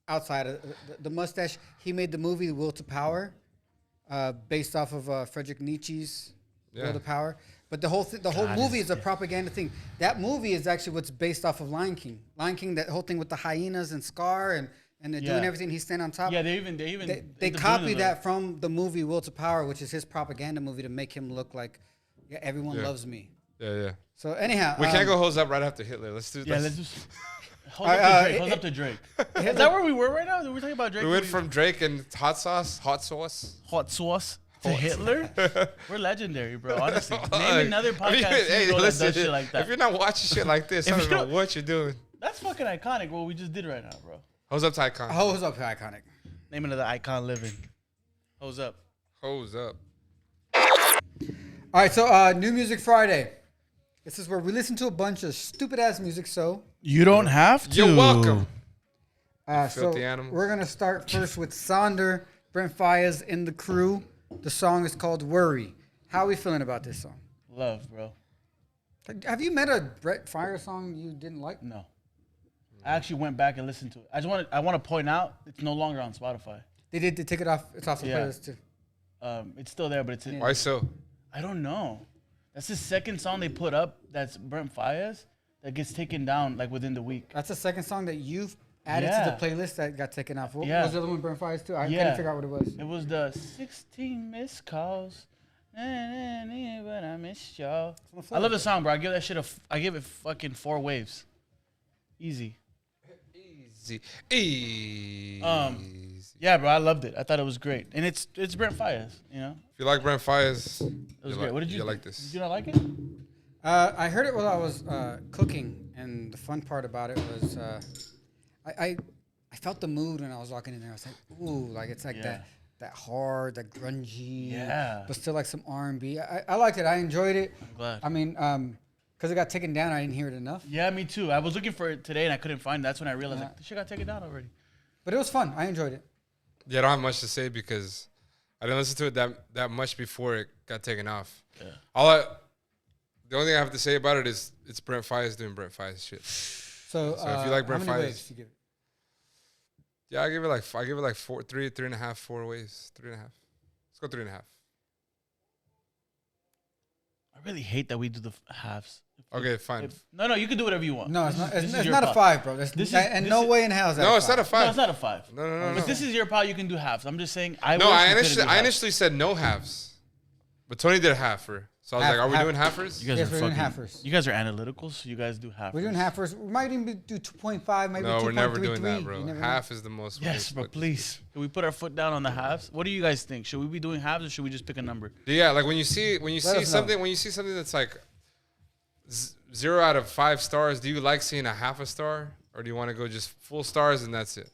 outside of the mustache, he made the movie Will to Power, based off of Friedrich Nietzsche's Will to Power. But the whole movie is a propaganda thing. That movie is actually what's based off of Lion King. Lion King, that whole thing with the hyenas and Scar and they're doing everything. He's standing on top.
Yeah, they even
They copied that from the movie Will to Power, which is his propaganda movie to make him look like everyone loves me.
Yeah.
So anyhow,
We can't go hose up right after Hitler. Let's do.
Yeah,
let's-
let's just hold up to Drake. Is that where we were right now? We're talking about Drake.
We went from Drake and hot sauce
hot sauce to Hitler. We're legendary, bro. Honestly, name another podcast that does shit like that.
If you're not watching shit like this, I don't know what you're doing.
That's fucking iconic. What we just did right now, bro.
Hose up to icon.
Hose up, iconic.
Name another icon living. Hose up.
Hose up.
All right, so New Music Friday. This is where we listen to a bunch of stupid ass music. So
You don't have to.
You're welcome.
so
Filthy animals.
we're gonna start first with Sonder, Brent Faiyez and the Crew. The song is called "Worry." How are we feeling about this song?
Love, bro.
Have you met a Brent Faiyez song you didn't like?
No. I actually went back and listened to it. I want to point out it's no longer on Spotify.
They did take it off. It's off the
Yeah.
playlist too.
It's still there, but it's
Why so?
I don't know. That's the second song they put up. That's Brent Faiyez that gets taken down like within the week.
That's the second song that you've added to the playlist that got taken off. What was the other one, Brent Faiyez too? I couldn't figure out what it was.
It was the 16 missed calls. But I missed y'all. I love the song, bro. I give that shit I give it fucking 4 waves. Easy.
Easy.
Yeah, bro. I loved it. I thought it was great, and it's Brent Faiyez. You know,
If you like Brent Faiyez,
it was great. What did you
like
think?
this?
Did you not like it?
I heard it while I was cooking, and the fun part about it was I felt the mood when I was walking in there. I was like, ooh, like it's like that hard, that grungy, but still like some R&B. I liked it. I enjoyed it.
I'm glad.
I mean, because it got taken down, I didn't hear it enough.
Yeah, me too. I was looking for it today and I couldn't find it. That's when I realized like, this shit got taken down already.
But it was fun. I enjoyed it.
Yeah, I don't have much to say because I didn't listen to it that much before it got taken off.
Yeah.
The only thing I have to say about it is it's Brent Faiyez doing Brent Faiyez shit.
So
if you like Brent
how many
Faiyez-
waves did you give it?
Yeah, I give it like 3.5, 4 ways, 3.5. Let's go 3.5.
I really hate that we do the halves.
Okay, fine.
No, you can do whatever you want.
No, it's
This
not.
is-
It's,
this is
it's
your
not a
pod.
5, bro. This
This is-
and
this
no
is-
way in hell is that.
No,
a
it's not a
5.
No,
5.
it's not a 5.
No.
But this is your pod. You can do halves. I'm just saying. I
initially said no halves, but Tony did a halfer. So I was
Half-
like, are we
half-
doing halfers?
You guys
Yes,
are
we're doing
fucking.
halfers.
You guys are analytical, so you guys do half.
We're doing halfers. We might even do 2.5, maybe 2.33.
No, we're never doing that,
You
bro.
never know.
Half is the most.
Yes, bro. Please. Can we put our foot down on the halves? What do you guys think? Should we be doing halves or should we just pick a number?
Yeah, like when you see
us
something that's like 0 out of 5 stars, do you like seeing a half a star, or do you want to go just full stars and that's it?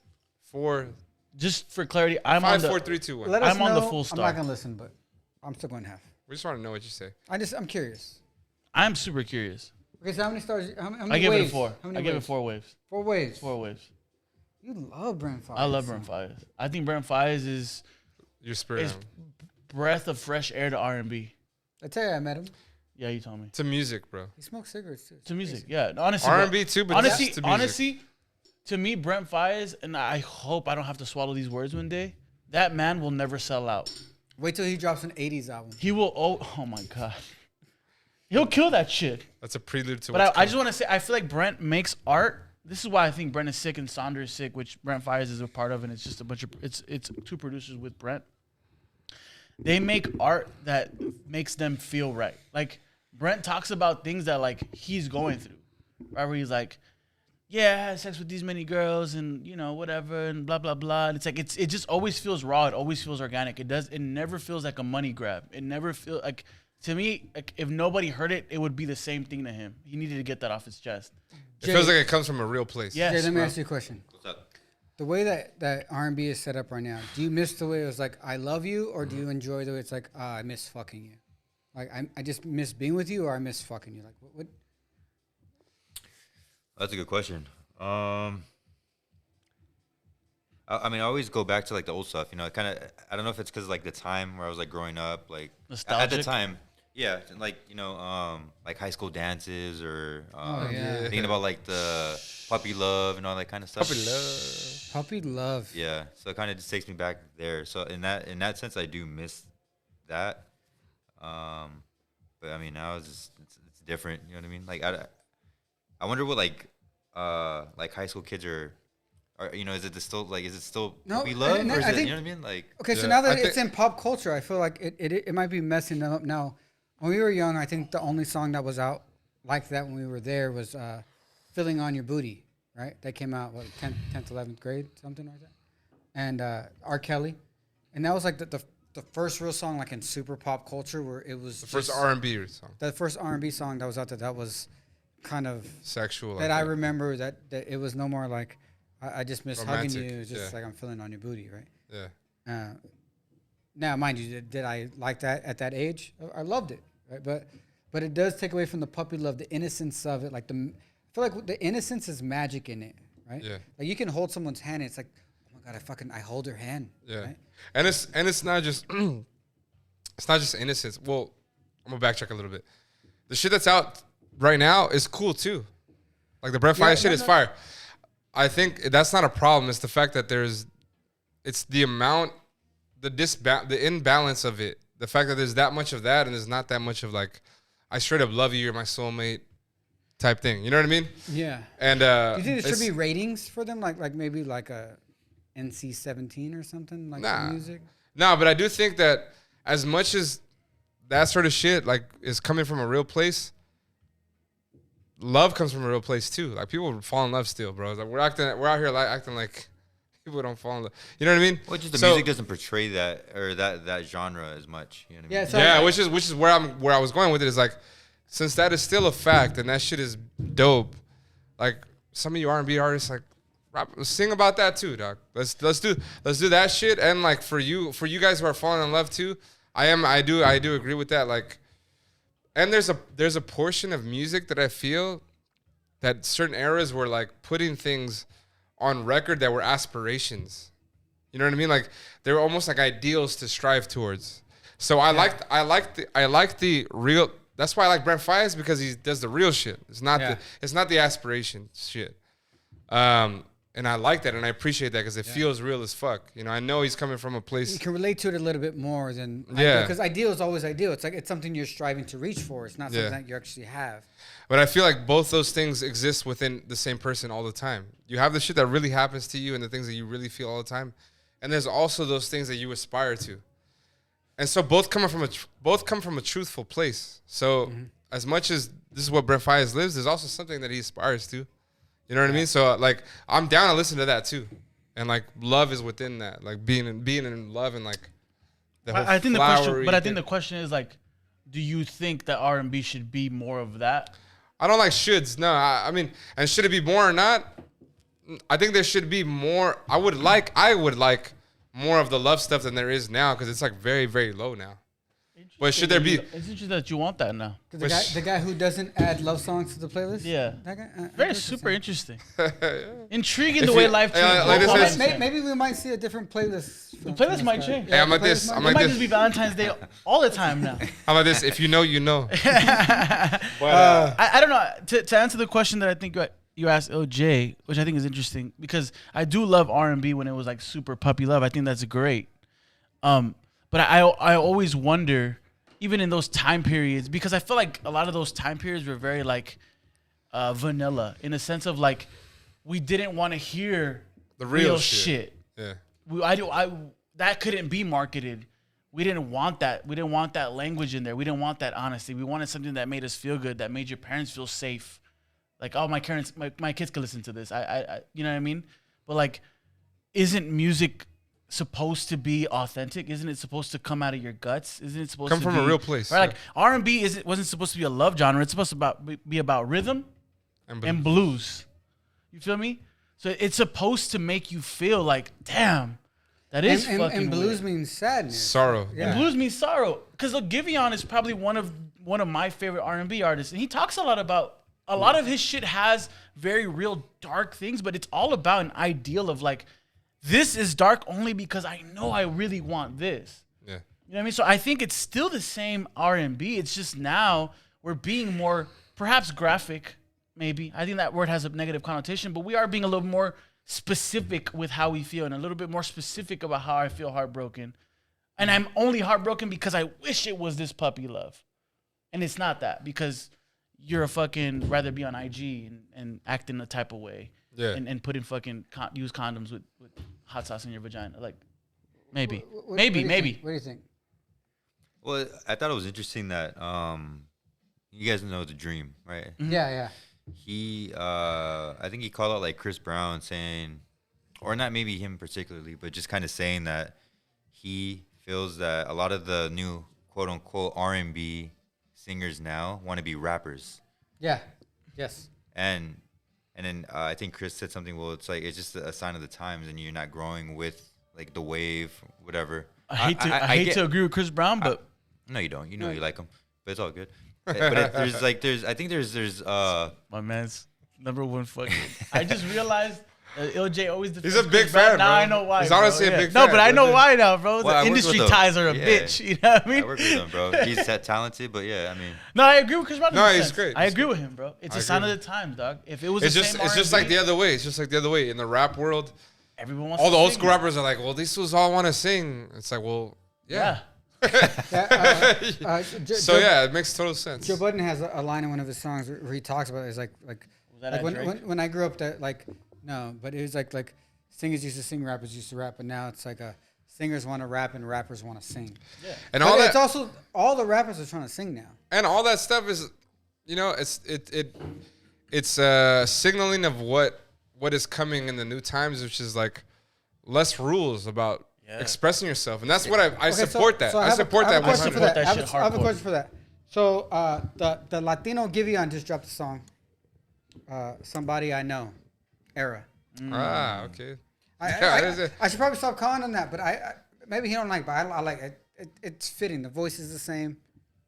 4,
Just for clarity, I'm
5,
on the.
4, 3, 2, 1.
Let us
I'm on the
know.
full
I'm
star.
not gonna listen, but I'm still going half.
We just want to know what you say.
I'm curious.
I'm super curious.
Okay, so how many stars? How many
I give
waves?
it a 4.
How many
I give it
waves?
4 waves.
4 waves.
4 waves.
You love Brent Faiyez.
I love Brent Faiyez. I think Brent Faiyez is
Your spirit.
It's breath of fresh air to R&B.
I tell you, I met him.
Yeah, you told me.
To music, bro.
He smokes cigarettes too.
To music, yeah. Honestly,
R&B too, but
honestly,
just to music.
honestly, to me, Brent Faiyez, and I hope I don't have to swallow these words one day. That man will never sell out.
Wait till he drops an '80s album.
He will. Oh my god, he'll kill that shit.
That's a prelude to.
But I just want to say, I feel like Brent makes art. This is why I think Brent is sick and Sonder is sick, which Brent Faiyez is a part of, and it's just a bunch of it's 2 producers with Brent. They make art that makes them feel right. Like Brent talks about things that like he's going through, right? Where he's like, yeah, I had sex with these many girls and, you know, whatever and blah, blah, blah. And it's like, it just always feels raw. It always feels organic. It never feels like a money grab. It never feels like to me, like, if nobody heard it, it would be the same thing to him. He needed to get that off his chest.
It feels like it comes from a real place.
Yes,
Jay, let me
bro.
ask you a question.
What's up?
The way that R&B is set up right now, do you miss the way it was like I love you, or do you enjoy the way it's like I miss fucking you? Like I just miss being with you, or I miss fucking you. Like what?
That's a good question. I mean, I always go back to like the old stuff. You know, kind of. I don't know if it's because like the time where I was like growing up, like at the
Nostalgic?
time. Yeah, like like high school dances or
yeah.
thinking about like the puppy love and all that kind of stuff.
Puppy love.
Puppy love.
Yeah, so it kind of just takes me back there. So in that sense, I do miss that. But I mean, now it's different. You know what I mean? Like I wonder what like high school kids are is it still
No,
puppy love
and
or is
I
it,
think-
you know what I mean? Like
Okay, so
Yeah,
now that
I
it's in pop culture, I feel like it might be messing them up now. When we were young, I think the only song that was out like that when we were there was "Filling on Your Booty," right? That came out 10th, 11th grade, something like that. And R. Kelly, and that was like the first real song like in super pop culture where it was
The first
just-
R&B song.
the first R&B song that was out there. That was kind of
Sexual.
that I remember that it was no more like I just miss hugging
Romantic,
you. It's just
yeah.
like I'm feeling on your booty, right?
Yeah.
Now, mind you, did I like that at that age? I loved it, right? But it does take away from the puppy love, the innocence of it. Like I feel like the innocence is magic in it, right?
Yeah.
Like you can hold someone's hand, and it's like, oh my god, I hold her hand.
Yeah.
Right?
And it's not just it's not just innocence. Well, I'm gonna backtrack a little bit. The shit that's out right now is cool too. Like the Brent Faiyez shit is fire. I think that's not a problem. It's the fact that it's the amount, the imbalance of it. The fact that there's that much of that and there's not that much of like, I straight up love you, you're my soulmate type thing. You know what I mean?
Yeah.
And
Do you think there should
it's-
be ratings for them, like maybe like a NC-17 or something, like
Nah.
for music?
No, but I do think that as much as that sort of shit like is coming from a real place, love comes from a real place too. Like people fall in love still, bro. It's like we're out here like acting like people don't fall in love. You know what I mean?
well, just the
So-
music doesn't portray that or that genre as much. You know what I mean?
Yeah. So
Yeah, which is where I was going with it is like, since that is still a fact and that shit is dope, like some of you R&B artists like sing about that too, dog. Let's do that shit. And like for you guys who are falling in love too, I do agree with that. Like, and there's a portion of music that I feel that certain eras were like putting things on record that were aspirations. You know what I mean? Like they were almost like ideals to strive towards. So I like the real. That's why I like Brent Faiyez, because he does the real shit. It's not the aspiration shit. And I like that and I appreciate that because it feels real as fuck. You know, I know he's coming from a place.
you can relate to it a little bit more than because ideal is always ideal. It's like it's something you're striving to reach for. It's not something that you actually have.
But I feel like both those things exist within the same person all the time. You have the shit that really happens to you and the things that you really feel all the time, and there's also those things that you aspire to. And so both come from a truthful place. So as much as this is what Brent Faiyez lives, there's also something that he aspires to. You know what I mean? So like I'm down to listen to that too, and like love is within that, like being in love and like the whole
I think
flowery
I think
thing.
the question is like, do you think that R&B should be more of that?
I don't like shoulds. No, I mean, and should it be more or not? I think there should be more. I would like more of the love stuff than there is now because it's like very, very low now. But should there be?
It's interesting that you want that now.
The guy who doesn't add love songs to the playlist.
Yeah.
That guy,
Very super interesting. Intriguing the
If
way
you-
life
yeah,
changes.
like this
Well,
is-
maybe we might see a different playlist.
The playlist might change.
Hey, I'm
the
like this.
playlist
I'm
might-
It
like
might
this.
just be Valentine's Day all the time now.
How about this? If you know, you know.
I don't know. To answer the question that I think you asked OJ, which I think is interesting because I do love R&B when it was like super puppy love. I think that's great. But I always wonder, even in those time periods, because I feel like a lot of those time periods were very like vanilla in a sense of like we didn't want to hear
The real shit.
shit.
Yeah.
That couldn't be marketed. We didn't want that. We didn't want that language in there. We didn't want that honesty. We wanted something that made us feel good, that made your parents feel safe. Like, oh, my kids could listen to this. I you know what I mean? But like, isn't music supposed to be authentic? Isn't it supposed to come out of your guts? Isn't it supposed
Come
to
from
be,
a real place,
Right?
yeah.
Like R&B wasn't supposed to be a love genre. It's supposed to be about rhythm and blues. You feel me? So it's supposed to make you feel like, damn, that is fucking
and blues
weird.
means sadness.
Sorrow.
And blues means sorrow. Because look, Giveon is probably one of my favorite R&B artists, and he talks a lot about a lot of his shit has very real dark things, but it's all about an ideal of like, this is dark only because I know I really want this.
Yeah.
You know what I mean? So I think it's still the same R&B. It's just now we're being more, perhaps graphic, maybe. I think that word has a negative connotation, but we are being a little more specific with how we feel and a little bit more specific about how I feel heartbroken. And I'm only heartbroken because I wish it was this puppy love. And it's not that, because you're a fucking rather be on IG and act in a type of way.
Yeah.
And put in fucking use condoms with hot sauce in your vagina. Like, maybe.
What
maybe.
do you think? What do you think?
Well, I thought it was interesting that you guys know The Dream, right?
Mm-hmm.
Yeah.
He I think he called out like Chris Brown saying, or not maybe him particularly, but just kind of saying that he feels that a lot of the new quote unquote R&B singers now want to be rappers.
Yeah. Yes.
And then I think Chris said something. Well, it's like it's just a sign of the times, and you're not growing with like the wave, whatever.
I hate to agree with Chris Brown, but
No, you don't. You know you like him, but it's all good. But I think there's
my man's number one fucking. I just realized LJ always defends
He's a big
Chris Brown.
fan,
Now
bro.
I know why.
He's
bro.
honestly a big
No,
fan.
but I know why now, bro.
Well, I
The
work
industry
with him.
ties are a
Yeah.
bitch. You know what I mean?
I work with him, bro. He's that talented, but yeah, I mean,
No, I agree with Chris Brown. in
No,
a
he's
sense.
great.
I
He's
agree
great.
with him, bro. It's
I
a sign of
agree.
the times, dog. If it was
It's
the
just
same
it's just
R&B,
like the other way. It's just like the other way. In the rap world,
everyone wants
all the
to
old
sing
school
it.
rappers are like, well, this was all I want to sing. It's like, well, yeah. So yeah, it makes total sense.
Joe Budden has a line in one of his songs where he talks about it. It's like
Was that
like
at Drake?
when I grew up, that like no, but it was like singers used to sing, rappers used to rap, but now it's like singers want to rap and rappers want to sing.
Yeah.
And
But
all
it's
that,
also all the rappers are trying to sing now.
and all that stuff is, you know, it's signaling of what is coming in the new times, which is like less rules about expressing yourself, and that's what I
Okay,
support that. I
have
support
I have
that.
a question for
100%.
that.
Support that
I have
shit
I have a
hardcore.
question for that. So the Latino Giveon just dropped a song, Somebody I Know, Era.
Ah, okay.
I should probably stop calling him that, but I maybe he don't like, but I like it. It's fitting. The voice is the same,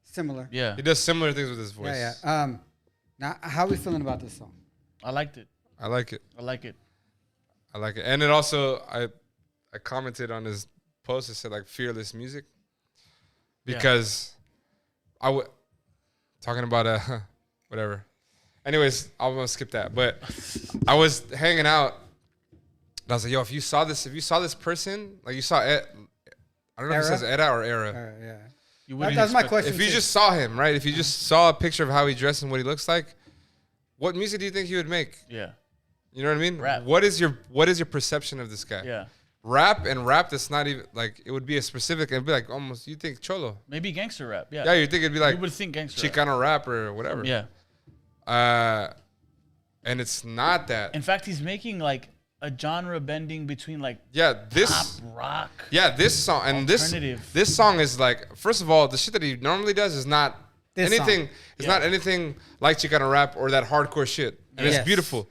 similar.
Yeah.
He does similar things with his voice.
Yeah. Now, how are we feeling about this song?
I liked it.
I like it.
I like it.
I like it. And it also, I commented on his post. It said like fearless music, because I would talking about whatever. Anyways, I'm gonna skip that. But I was hanging out. And I was like, yo, if you saw this person, like you saw Ed, I don't know if it
Era?
says Edda or Era.
Yeah.
You wouldn't
That's my
expect-
question.
If you
too.
just saw him, right? If you just saw a picture of how he dressed and what he looks like, what music do you think he would make?
Yeah.
You know what I mean?
Rap.
What is your perception of this guy?
Yeah.
Rap that's not even like, it would be a specific, it'd be like almost, you think Cholo.
Maybe gangster rap. Yeah.
Yeah, you think it'd be like
you would think gangster rap.
Chicano rap or whatever.
Yeah.
And it's not that.
In fact, he's making like a genre bending between like
Yeah, this
pop, rock.
Yeah, this song and
Alternative.
this song is like, first of all, the shit that he normally does is not
This
anything.
song.
It's not anything like Chicano rap or that hardcore shit, and
Yes.
it's beautiful.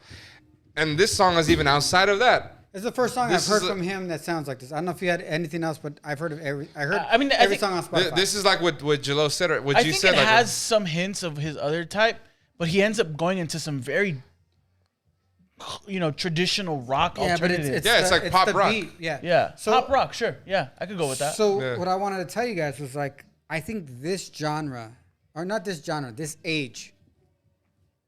And this song is even outside of that.
It's the first song
This
I've heard
is a-
from him that sounds like this. I don't know if you had anything else, but I've heard of every. I heard
I mean, I
every
think-
song on Spotify.
This is like what Jalo said, or what
I
you
think
said.
it
like,
has some hints of his other type, but he ends up going into some very, traditional rock
yeah, but
alternative.
Yeah, it's like pop
the
rock.
beat. Yeah.
Yeah,
So
pop rock, sure. Yeah, I could go with that.
So
Yeah.
what I wanted to tell you guys was like, I think this genre, or not this genre, this age,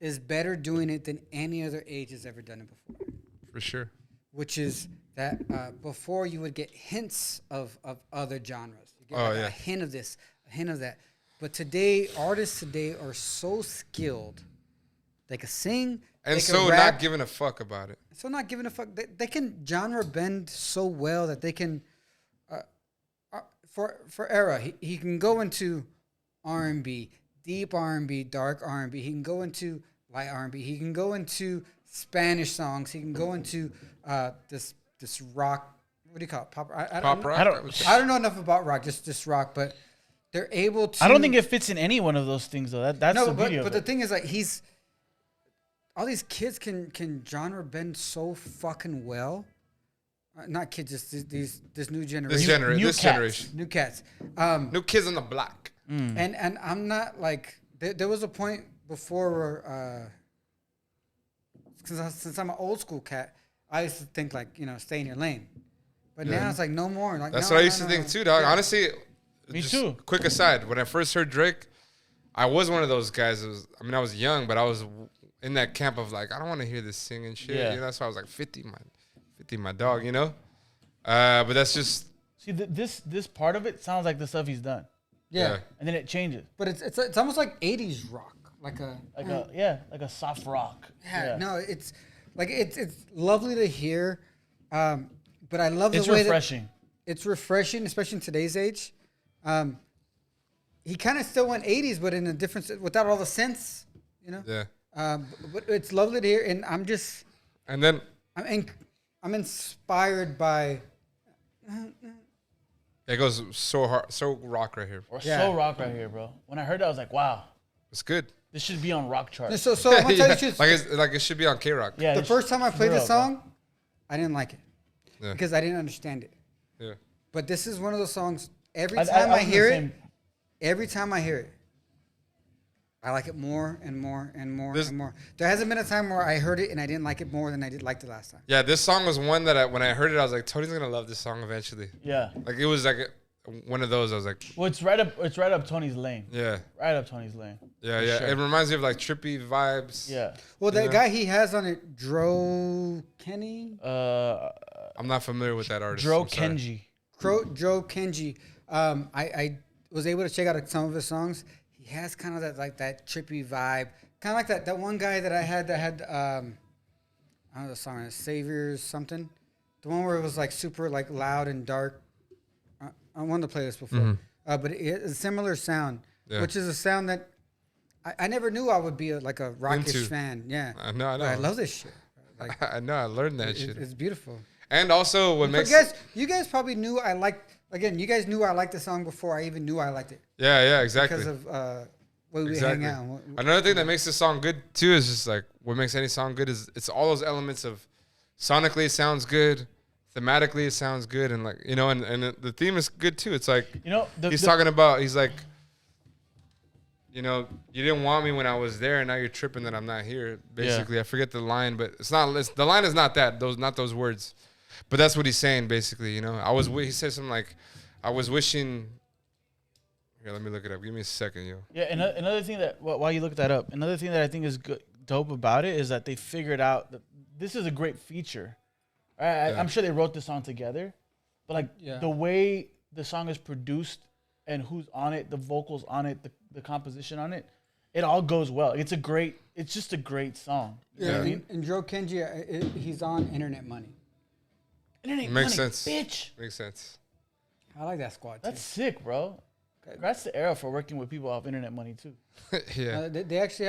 is better doing it than any other age has ever done it before.
for sure.
Which is that before you would get hints of other genres. You get
Oh,
like
yeah.
a hint of this, a hint of that. But today, artists today are so skilled. They can sing.
And
they
so
can rap,
not giving a fuck about it.
so not giving a fuck. They can genre bend so well that they can. For Era, he can go into R&B, deep R&B, dark R&B. He can go into light R&B. He can go into Spanish songs. He can go into this rock. what do you call it? Pop. I
Pop
don't,
rock.
I don't-
I don't know enough about rock. Just rock, but they're able to.
I don't think it fits in any one of those things though. That's
No,
the beauty
but
of
the
it.
thing is, like, all these kids can genre bend so fucking well. Not kids, just this new generation.
New
This
cats.
generation.
New cats.
New kids on the block.
And I'm not like there was a point before where since I'm an old school cat, I used to think like stay in your lane, but now it's like no more. Like
That's
no,
what I
no,
used to
no,
think
no.
too, dog.
Yeah.
Honestly,
Me
just
too.
Quick aside: when I first heard Drake, I was one of those guys. I was young, but I was in that camp of like, I don't want to hear this singing shit.
Yeah.
That's why I was like 50, my dog. But that's just
See, this part of it sounds like the stuff he's done,
Yeah,
and then it changes
but it's almost like '80s rock, like a
like a soft rock.
yeah. No, it's like it's lovely to hear, but I love the
It's
way
refreshing.
it's refreshing, especially in today's age. He kind of still went '80s, but in a different without all the synths,
yeah.
But it's lovely to hear, and
And then
I'm inspired by.
it goes so hard, so rock right here.
Or
Yeah.
so rock right here, bro. When I heard that, I was like, wow,
It's good.
this should be on rock charts.
So I'm gonna tell you the truth.
like it should be on K Rock.
Yeah,
The
this
first time I played
for
the
real, bro.
song, I didn't like it
Yeah.
because I didn't understand it.
Yeah.
But this is one of those songs. Every
I
time I,
was the
hear it,
same-
every time I hear it, I like it more and more and more
This-
and more. There hasn't been a time where I heard it and I didn't like it more than I did like the last time.
Yeah, this song was one that when I heard it, I was like, Tony's gonna love this song eventually.
Yeah.
Like it was like one of those. I was like,
Well, it's right up Tony's lane.
yeah,
Right up Tony's lane.
yeah,
For
yeah.
sure.
It reminds me of like trippy vibes.
Yeah.
Well, that
Yeah.
guy he has on it, Dro Kenny,
I'm not familiar with that artist.
Dro
I'm sorry.
Kenji.
Joe Kenji. I was able to check out some of his songs. He has kind of that trippy vibe, kind of like that one guy that I had I don't know the song, Saviors something, the one where it was like super like loud and dark. I wanted to play this before, but it's a similar sound,
Yeah.
which is a sound that I never knew I would be like a rockish
Into.
fan. Yeah,
I know.
But I love this shit. Like
I know. I learned that shit.
it's beautiful.
And also, what makes
You guys probably knew I liked. Again, you guys knew I liked the song before I even knew I liked it
yeah, exactly.
because of where we
Exactly.
hang out. and what-
Another thing that makes this song good too is just like what makes any song good is it's all those elements of sonically it sounds good, thematically it sounds good, and like and the theme is good too. It's like he's talking about he's like, you didn't want me when I was there, and now you're tripping that I'm not here. Basically, I forget the line, but it's not. The line is not that. Not those words, but that's what he's saying. Basically, he said something like, I was wishing. Here, let me look it up. Give me a second, yo.
Yeah, another thing that while you look that up, another thing that I think is dope about it is that they figured out that this is a great feature. I'm sure they wrote this song together, but like the way the song is produced and who's on it, the vocals on it, the composition on it, it all goes well. It's just a great song. You know what I mean?
And Joe Kenji, he's on Internet Money.
Internet
Makes
money,
sense.
bitch.
Makes sense.
I like that squad too.
That's sick, bro. Congrats to Era for working with people off Internet Money too.
Yeah.
They actually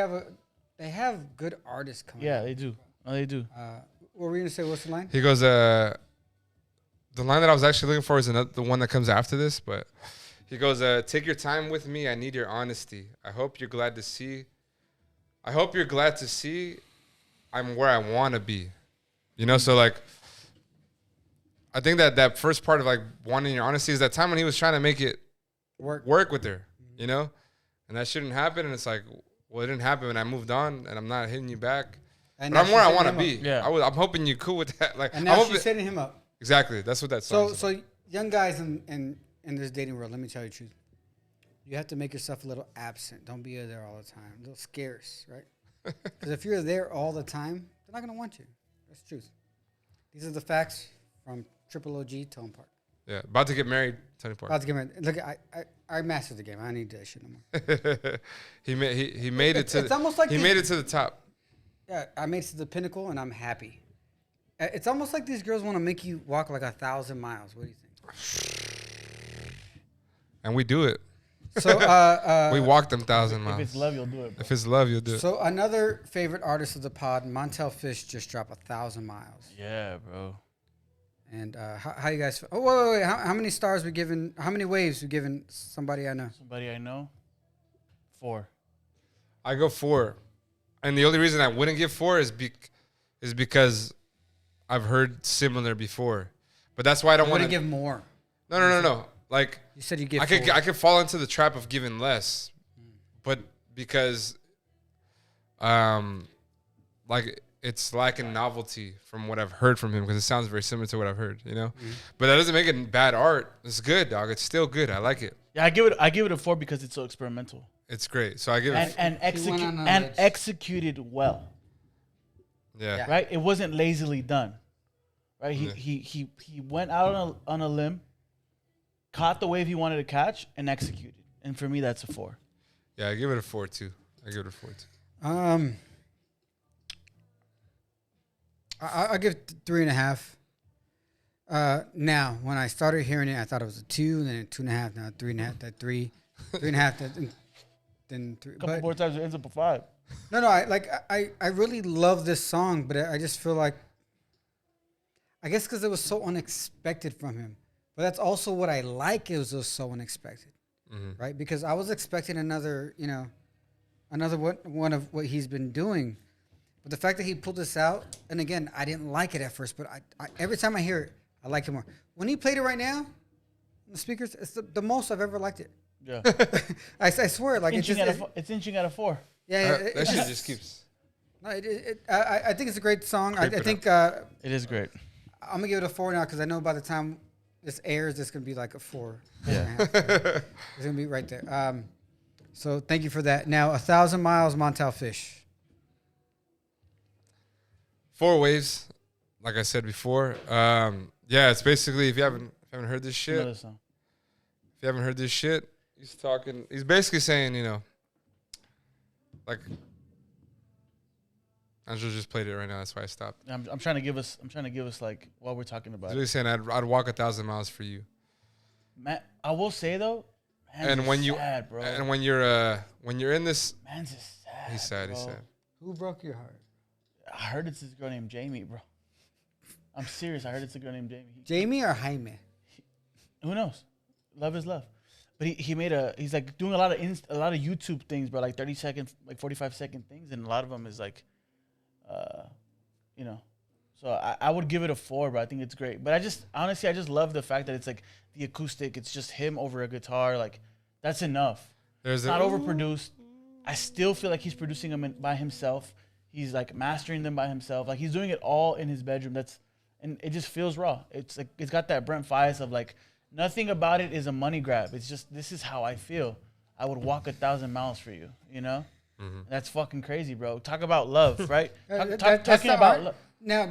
have good artists coming.
Yeah,
out.
they do. Oh, they do.
What were we gonna say? What's the line?
He goes, the line that I was actually looking for is the one that comes after this, but he goes, take your time with me. I need your honesty. I hope you're glad to see I'm where I want to be. So like, I think that first part of like wanting your honesty is that time when he was trying to make it work with her, and that shouldn't happen. And it's like, well, it didn't happen and I moved on and I'm not hitting you back.
And
But
now
I'm where I
she's
want to
hitting him
be.
up.
Yeah.
I'm hoping you're cool with that. Like,
And
I'm
now
hoping,
she's setting him up.
exactly. That's what that
So
song.
so young guys in this dating world, let me tell you the truth. You have to make yourself a little absent. Don't be there all the time. A little scarce, right? Because if you're there all the time, they're not gonna want you. That's the truth. These are the facts from Triple OG Tone Park.
Yeah, about to get married, Tony Park.
About to get married. Look, I mastered the game. I don't need that shit no more.
he made it to.
It's almost like
he
these-
made it to the top.
Yeah, I made it to the pinnacle, and I'm happy. It's almost like these girls want to make you walk like 1,000 miles. What do you think?
And we do it.
So,
We walk them 1,000
If
miles.
it's love, you'll do it. Bro.
If it's love, you'll do it.
So another favorite artist of the pod, Montell Fish, just dropped 1,000 miles.
Yeah, bro.
And how you guys? Oh, wait. How many stars we giving? How many waves we giving somebody I know?
Somebody I know. 4.
I go 4, and the only reason I wouldn't give 4 is because I've heard similar before, but that's why I don't want to
give more.
No. Like
You said you give.
I could fall into the trap of giving less, but because like it's lacking novelty from what I've heard from him, because it sounds very similar to what I've heard, you know. But that doesn't make it bad art. It's good, dog. It's still good. I like it.
Yeah, I give it a 4 because it's so experimental
It's great. So I give it.
and executed well.
Yeah.
Right? It wasn't lazily done. Right? He went out on a limb, caught the wave he wanted to catch, and executed. And for me, that's a 4.
Yeah, I give it a 4 too.
I'll give 3.5. Now, when I started hearing it, I thought it was a 2, then a 2.5, now 3.5, that 3, 3.5, then 3.
A couple more times it ends up a 5.
No, I really love this song, but I just feel like, I guess because it was so unexpected from him. But that's also what I like. It was just so unexpected, right? Because I was expecting another one of what he's been doing. But the fact that he pulled this out, and again, I didn't like it at first, but I every time I hear it, I like it more. When he played it right now, the speakers, it's the most I've ever liked it.
Yeah.
I swear, like
it's inching at a 4.
Yeah,
that shit just keeps.
No, I think it's a great song. I think
it is great.
I'm gonna give it a 4 now because I know by the time this airs, it's gonna be like a 4.
Yeah.
It's gonna be right there. So thank you for that. Now, 1,000 Miles, Montell Fish.
4 waves, like I said before. Yeah, it's basically if you haven't heard this shit.
Another song.
If you haven't heard this shit, he's basically saying, like, Angelo just played it right now. That's why I stopped.
I'm trying to give us like what we're talking about.
He's really saying I'd walk 1,000 miles for you.
Man, I will say though,
And when
sad, bro.
and when you're in this,
Man's just sad.
he's sad.
Bro.
He's sad.
Who broke your heart?
I heard it's this girl named Jamie, bro. I'm serious. I heard it's a girl named Jamie.
Jamie or Jaime?
Who knows? Love is love. But he's like doing a lot of YouTube things, bro, like 30-second, like 45-second things, and a lot of them is like, So I would give it a 4, but I think it's great. But I just love the fact that it's like the acoustic. It's just him over a guitar. Like that's enough. It's not overproduced. I still feel like he's producing them by himself. He's like mastering them by himself. Like he's doing it all in his bedroom. And it just feels raw. It's like it's got that Brent Faiyez of like nothing about it is a money grab. It's just this is how I feel. I would walk 1,000 miles for you. That's fucking crazy, bro. Talk about love, right? Talking about love.
Now,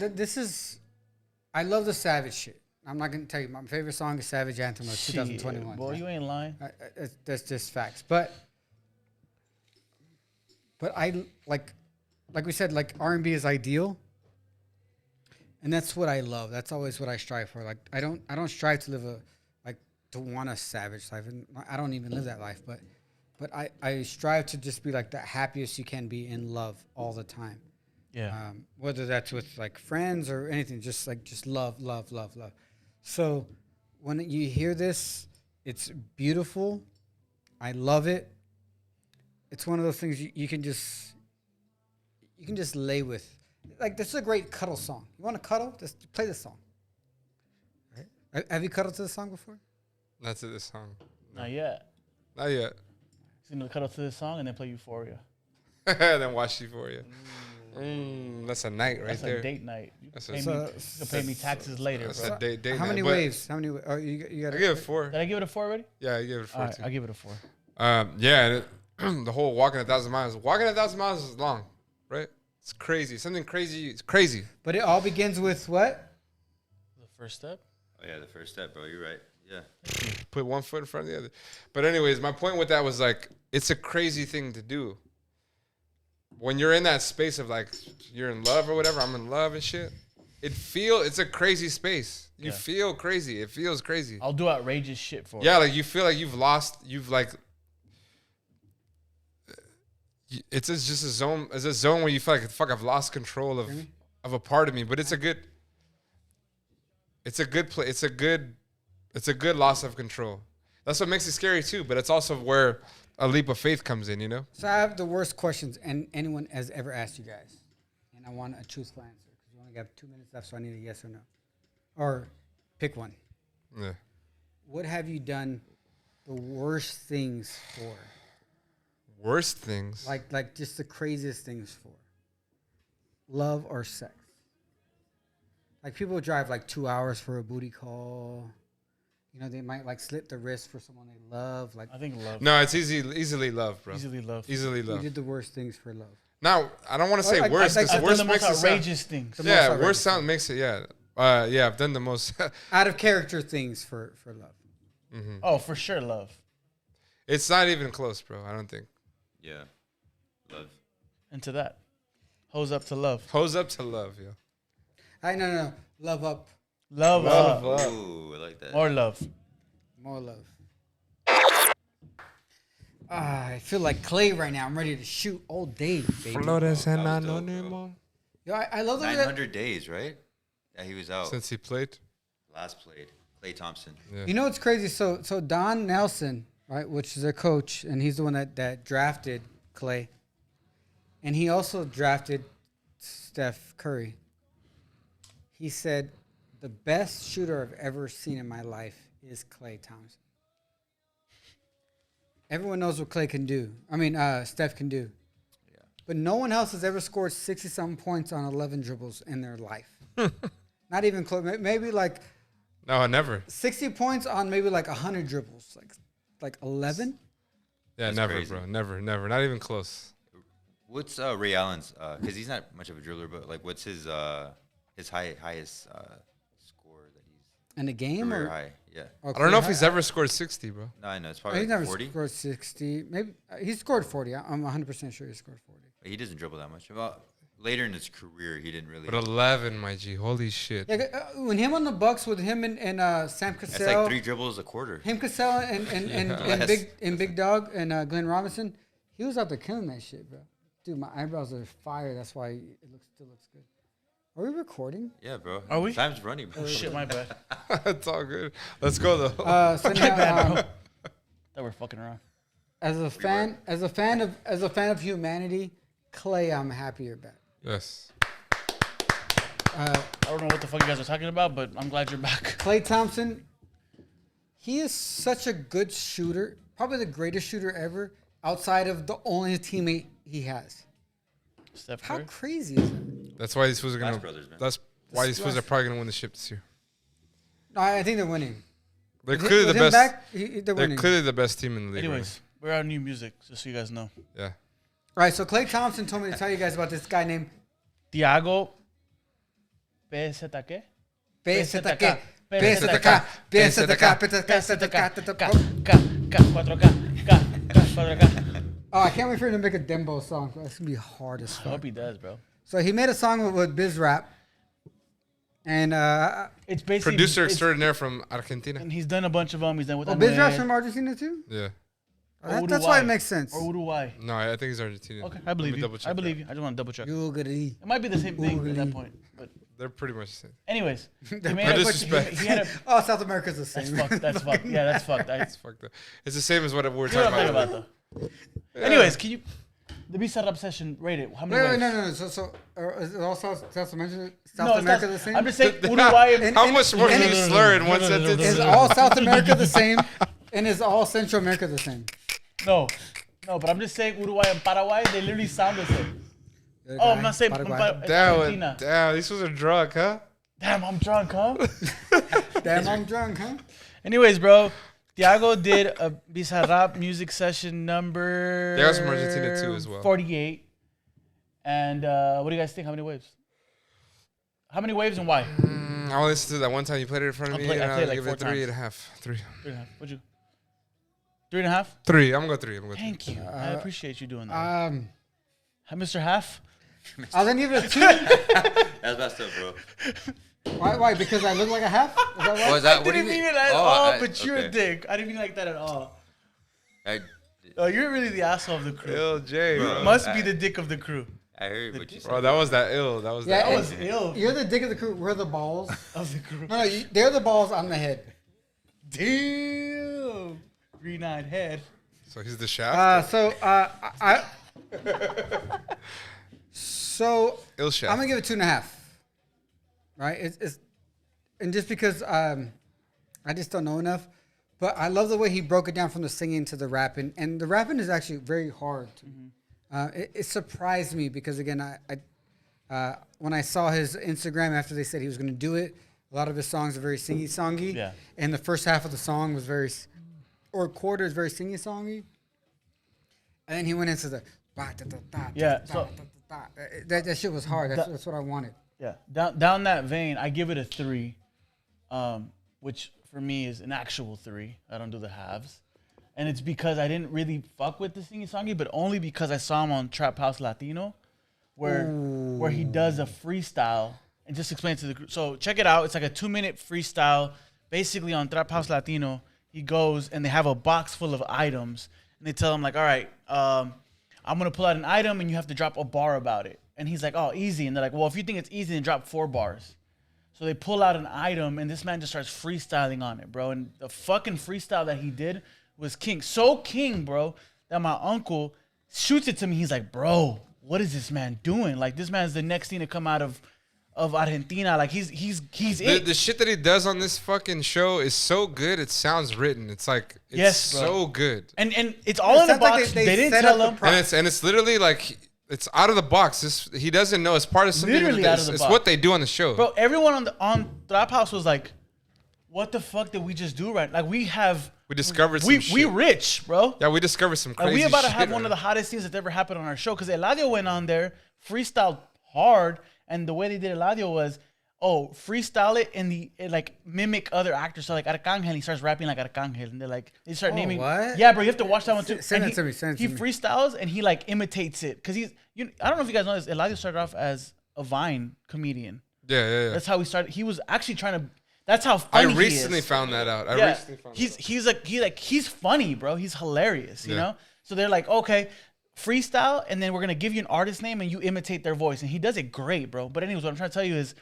I love the Savage shit. I'm not going to tell you. My favorite song is Savage Anthem of 2021.
Boy, you ain't lying.
That's just facts. But I, like we said, like R&B is ideal. And that's what I love. That's always what I strive for. Like, I don't strive to live to want a savage life. And I don't even live that life. But I strive to just be like the happiest you can be in love all the time.
Yeah.
Whether that's with like friends or anything, just love. So when you hear this, it's beautiful. I love it. It's one of those things you can just lay with. Like, this is a great cuddle song. You want to cuddle? Just play this song. Right? Have you cuddled to this song before?
Not to this song. No.
Not yet.
Not yet.
He's gonna cuddle to this song and then play Euphoria.
Then watch Euphoria. That's a night right there.
That's a date night. You
That's
can pay me taxes later,
That's
bro.
a date
How
night.
many waves? How many? Oh, you got.
I give it 4.
Did I give it a 4 already?
Yeah, I give it a 4
All right,
too.
I give it a 4.
Yeah, the whole walking 1,000 miles. Walking 1,000 miles is long, right? It's crazy. Something crazy. It's crazy.
But it all begins with what?
The first step.
Oh yeah, the first step, bro. You're right. Yeah.
Put one foot in front of the other. But anyways, my point with that was like, it's a crazy thing to do. When you're in that space of like, you're in love or whatever, I'm in love and shit. It's a crazy space. You feel crazy. It feels crazy.
I'll do outrageous shit for it.
Yeah, like you feel like it's just a zone. It's a zone where you feel like, fuck, I've lost control of a part of me. But it's a good. it's a good play. It's a good loss of control. That's what makes it scary too. But it's also where a leap of faith comes in. You know.
So I have the worst questions anyone has ever asked you guys, and I want a truthful answer because we only got 2 minutes left, so I need a yes or no, or pick one.
Yeah.
What have you done the worst things for?
Worst things.
Like just the craziest things for? Love or sex? Like people drive like 2 hours for a booty call. You know, they might like slit the wrist for someone they love. Like
I think love.
No, it's easily love, bro.
Easily love.
Easily
you
love.
did the worst things for love.
Now, I don't want to say
Like-
worst
like-
because
I've
I've
worst
done the
makes
most
it sound.
outrageous things.
The most
Yeah,
outrageous
worst sound makes it. Yeah, I've done the most.
Out of character things for love.
Oh, for sure, love.
It's not even close, bro. I don't think.
Yeah. Love.
Into that. Hose up to love.
Hose up to love, yo.
No. Love up.
Love,
Love
up.
up.
Ooh, I like that.
More love.
More love. I feel like Clay right now. I'm ready to shoot all day, baby.
Flores and
That was dope,
Anonymous.
Yo, I love the way that
900 days, right? Yeah, he was out.
Since he played.
Last played. Clay Thompson.
Yeah.
You know what's crazy? So Don Nelson, right, which is their coach, and he's the one that drafted Clay, and he also drafted Steph Curry. He said, the best shooter I've ever seen in my life is Clay Thompson. Everyone knows what Clay can do. I mean, Steph can do.
Yeah.
But no one else has ever scored 60-something points on 11 dribbles in their life. Not even close. Maybe like
No, never.
60 points on maybe like 100 dribbles. Like 11?
Yeah,
That's
never,
crazy.
bro. Never. Not even close.
What's Ray Allen's? Because he's not much of a dribbler, but like, what's his highest score that he's
In a game?
career
Or,
high? Yeah.
or
I don't know if
career
he's
high?
ever scored 60, bro.
No, I know it's
He's
probably
never
40.
scored 60. Maybe he scored 40. I'm 100% sure he scored 40.
He doesn't dribble that much. Well, later in his career, he didn't really.
But 11, my G. Holy shit.
Yeah, when him on the Bucks with him and Sam
That's
Cassell,
like 3 dribbles a quarter.
him Cassell and
Less.
Big Dog and Glenn Robinson, he was out there killing that shit, bro. Dude, my eyebrows are fire. That's why it still looks good. Are we recording?
Yeah, bro.
Are we?
Time's running, bro.
Oh, shit, my bad.
It's all good. Let's go though.
So anyhow,
That we're fucking around.
as a fan of humanity, Clay, I'm happy you're back.
Yes.
I don't know what the fuck you guys are talking about, but I'm glad you're back.
Clay Thompson, he is such a good shooter, probably the greatest shooter ever, outside of the only teammate he has.
Steph
How
Curry.
crazy is that?
That's why these fools are
Splash
gonna.
Brothers, man.
That's why these fools are
Splash.
probably gonna win the ship this year.
No, I think they're winning.
They're
With
clearly the
him
best.
back, they're
They're
winning.
clearly the best team in the league.
Anyways, we're on new music, just so you guys know.
Right? Yeah.
All right, so Clay Thompson told me to tell you guys about this guy named
Tiago PZK.
PZK.
PZK.
PZK.
K, 4K.
Oh, I can't wait for him to make a Dembo song. That's gonna be hard as
I
fuck.
hope he does, bro.
So he made a song with Bizarap, and
It's basically
Producer
it's-
extraordinaire from Argentina.
and he's done a bunch of them. He's done with
Bizarap's from Argentina too.
Yeah.
That's why it makes sense.
Or Uruguay.
No, I think he's Argentinian.
Okay, I
Let
believe
me
you.
double-check
I believe
that.
you. I just want to double check.
Uruguay.
It might be the same thing at that point. But
They're pretty much the same.
anyways, he
No
made a,
disrespect.
he had a,
Oh, South America's the
that's
same.
fucked. That's fucked. Yeah, that's fucked. That's
Fuck that. It's the same as what we were
you know what
talking
I'm talking
about.
about though. Anyways, can you the Bizarap session rate it? How many
Wait,
waves?
no. So is it all South America?
No,
South
it's
America
not-
the same?
I'm just saying Uruguay and
How much more can you
and-
slur in one sentence?
Is all South America the same? And is all Central America the same?
no, but I'm just saying Uruguay and Paraguay, they literally sound the same. Oh, I'm not saying
Paraguay.
Argentina.
Damn, these fools are drunk, huh?
Damn, I'm drunk, huh?
Damn, I'm drunk, huh?
Anyways, bro, Tiago did a Bizarap music session number.
Tiago's from Argentina too, as well.
48. And what do you guys think? How many waves? How many waves and why?
I only listened to that one time you played it in front of
I
me.
played
and
like
I'll give
4
it 3.5. 3.
3.5. What'd you? 3.5?
3. I'm gonna go 3. I'm gonna go 3.
Thank you. I appreciate you doing that.
Hi,
Mr. Half?
I was gonna give it a 2.
That's messed up, bro.
Why? Because I look like a half? Is that why?
Oh, is that
I
what do you
didn't
mean?
mean it at
Oh,
all, but you're a
okay.
dick. I didn't mean like that at all.
I-
Oh, you're really the asshole of the crew.
LJ,
Bro.
bro.
Must be the dick of the crew.
I heard what you said.
Bro, that was that ill. That was
Yeah,
that
and
was ill.
You're the dick of the crew. We're the balls.
Of the group.
No, they're the balls. I'm the head.
Damn. Green-eyed head.
So he's the shaft.
So
ill shaft.
I'm gonna give it 2.5. Right? It's and just because I just don't know enough, but I love the way he broke it down from the singing to the rapping, and the rapping is actually very hard. It surprised me because again, I when I saw his Instagram after they said he was gonna do it, a lot of his songs are very singy-songy.
Yeah.
And the first half of the song was quarter is very singy-songy. And then he went into the that shit was hard. That's what I wanted.
Yeah. Down that vein, I give it a 3, which for me is an actual 3. I don't do the halves. And it's because I didn't really fuck with the singy-songy, but only because I saw him on Trap House Latino, where he does a freestyle. And just explain to the group. So check it out. It's like a 2-minute freestyle. Basically on Trap House Latino, he goes and they have a box full of items. And they tell him like, all right, I'm going to pull out an item and you have to drop a bar about it. And he's like, oh, easy. And they're like, well, if you think it's easy, then drop 4 bars. So they pull out an item and this man just starts freestyling on it, bro. And the fucking freestyle that he did was king. So king, bro, that my uncle shoots it to me. He's like, bro, what is this man doing? Like, this man's the next thing to come out of Argentina. Like, he's it.
The shit that he does on this fucking show is so good. It sounds written. It's like it's
Yes, bro.
so good.
And it's all in the
sounds like
box.
they
They didn't
set
tell
up
him.
the
And it's literally like it's out of the box. He doesn't know. It's part of something.
Literally
that
out of the
it's
box.
what they do on the show.
Bro, everyone on Trap House was like, what the fuck did we just do right? Like, we
discovered some
we
shit.
rich, bro.
Yeah, we discovered some crazy
Like, we about to
shit,
have one
right?
of the hottest things that's ever happened on our show because Eladio went on there, freestyled hard, and the way they did Eladio was, freestyle it and like mimic other actors. So like Arcangel, he starts rapping like Arcangel, and they start naming.
what?
Yeah, bro, you have to watch that one too.
Send
And
it to me, send it
he
to me.
freestyles and he like imitates it because I don't know if you guys know this. Eladio started off as a Vine comedian.
Yeah.
That's how he started. He was actually trying to. That's how
I
funny
recently
he is.
found that out.
Yeah, he's funny, bro. He's hilarious, you know. So they're like, okay, freestyle, and then we're gonna give you an artist name, and you imitate their voice, and he does it great, bro. But anyways, what I'm trying to tell you is,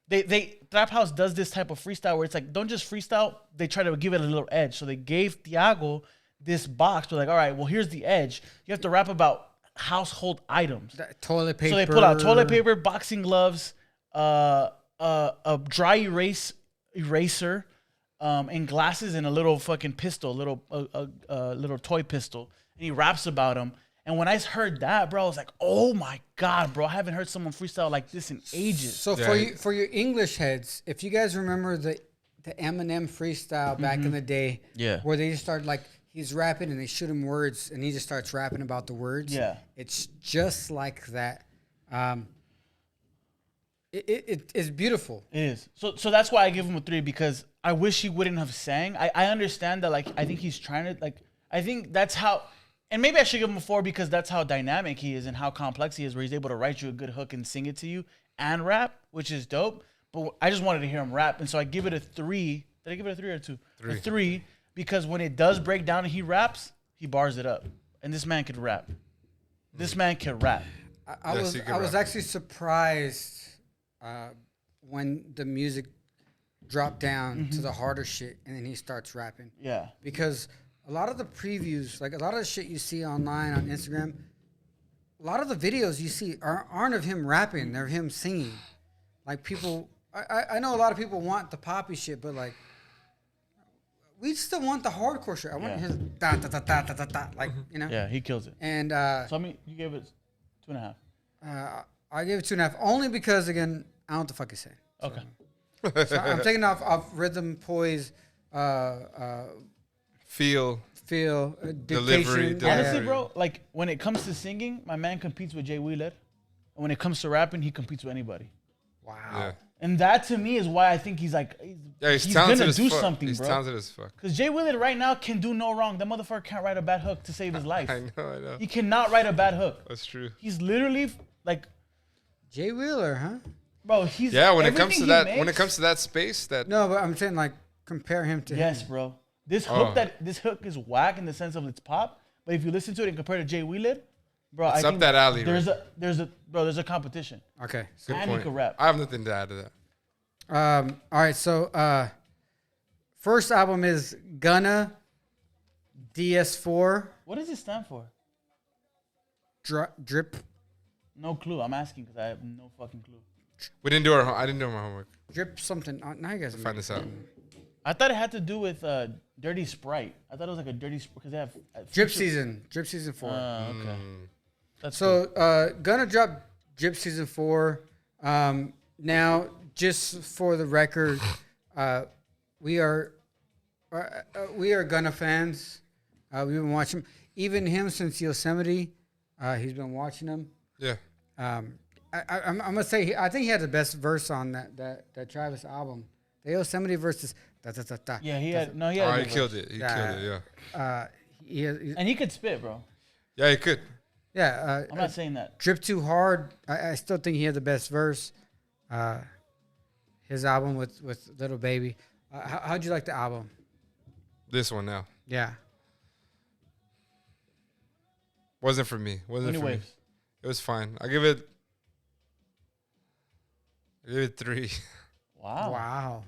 they Trap House does this type of freestyle where it's like, don't just freestyle. They try to give it a little edge. So they gave Tiago this box. They're like, all right, well, here's the edge. You have to rap about household items.
Toilet paper.
So they pull out toilet paper, boxing gloves, a dry eraser, and glasses, and a little fucking pistol, a little toy pistol. And he raps about them. And when I heard that, bro, I was like, oh my God, bro, I haven't heard someone freestyle like this in ages.
So for your English heads, if you guys remember the Eminem freestyle back in the day,
Yeah.
where they just started like he's rapping and they shoot him words and he just starts rapping about the words.
Yeah.
It's just like that. It's beautiful.
It is. So that's why I give him a 3, because I wish he wouldn't have sang. I understand that, like, I think he's trying to, like, I think that's how, and maybe I should give him a 4 because that's how dynamic he is and how complex he is, where he's able to write you a good hook and sing it to you and rap, which is dope. But I just wanted to hear him rap, and so I give it a 3. Did I give it a 3 or a 2?
3.
A 3, because when it does break down and he raps, he bars it up. And this man could rap. This man can rap.
I was actually surprised when the music dropped down to the harder shit and then he starts rapping.
Yeah.
Because a lot of the previews, like a lot of the shit you see online on Instagram, a lot of the videos you see aren't of him rapping, they're him singing. Like people, I know a lot of people want the poppy shit, but like, we still want the hardcore shit. I want his da da da da da da da, like, you know.
Yeah, he kills it.
And
So I mean, you gave it 2.5.
I gave it 2.5 only because again, I don't know what the fuck he's saying.
Okay.
So I'm taking off rhythm, poise,
Feel.
dictation.
Delivery.
Honestly, bro, like when it comes to singing, my man competes with Jay Wheeler. And when it comes to rapping, he competes with anybody.
Wow.
Yeah.
And that to me is why I think he's like,
He's
he's
talented
gonna
as
do
fuck.
something,
He's
bro.
talented as fuck.
Because Jay Wheeler right now can do no wrong. That motherfucker can't write a bad hook to save his life.
I know.
He cannot write a bad hook.
That's true.
He's literally like,
Jay Wheeler, huh?
bro, he's
Yeah, when it comes
everything
to
he
that,
makes-
when it comes to that space, that
No, but I'm saying like compare him to
Yes,
him.
bro. This
Oh.
hook this hook is whack in the sense of its pop, but if you listen to it and compare it to Jay Wheeler, Bro,
It's
I
up
think
that alley,
There's a competition.
Okay.
Good
And he
point.
can rap.
I have nothing to add to that.
All right. So first album is Gunna DS4
What does it stand for?
Drip
No clue. I'm asking because I have no fucking clue.
We didn't do our. I didn't do my homework.
Drip something. Now you guys
Find this out.
I thought it had to do with Dirty Sprite. I thought it was like a Dirty Sprite because they have
Drip Season 4.
Okay.
Mm.
That's
So Gunna dropped Drip Season 4. Now, just for the record, we are Gunna fans. We've been watching him. Even him since Yosemite, he's been watching him.
Yeah.
I'm gonna say I think he had the best verse on that Travis album. The Yosemite verse is da da da da.
Yeah, he had
Oh,
a
he
good
killed
verse.
it. He killed it. Yeah.
And he could spit, bro.
Yeah, he could.
I'm not saying that.
Drip Too Hard. I still think he had the best verse. His album with Little Baby. How'd you like the album?
This one now
Yeah.
wasn't for me. Wasn't for me.
Anyways,
It was fine. I give it 3.
wow.
Wow.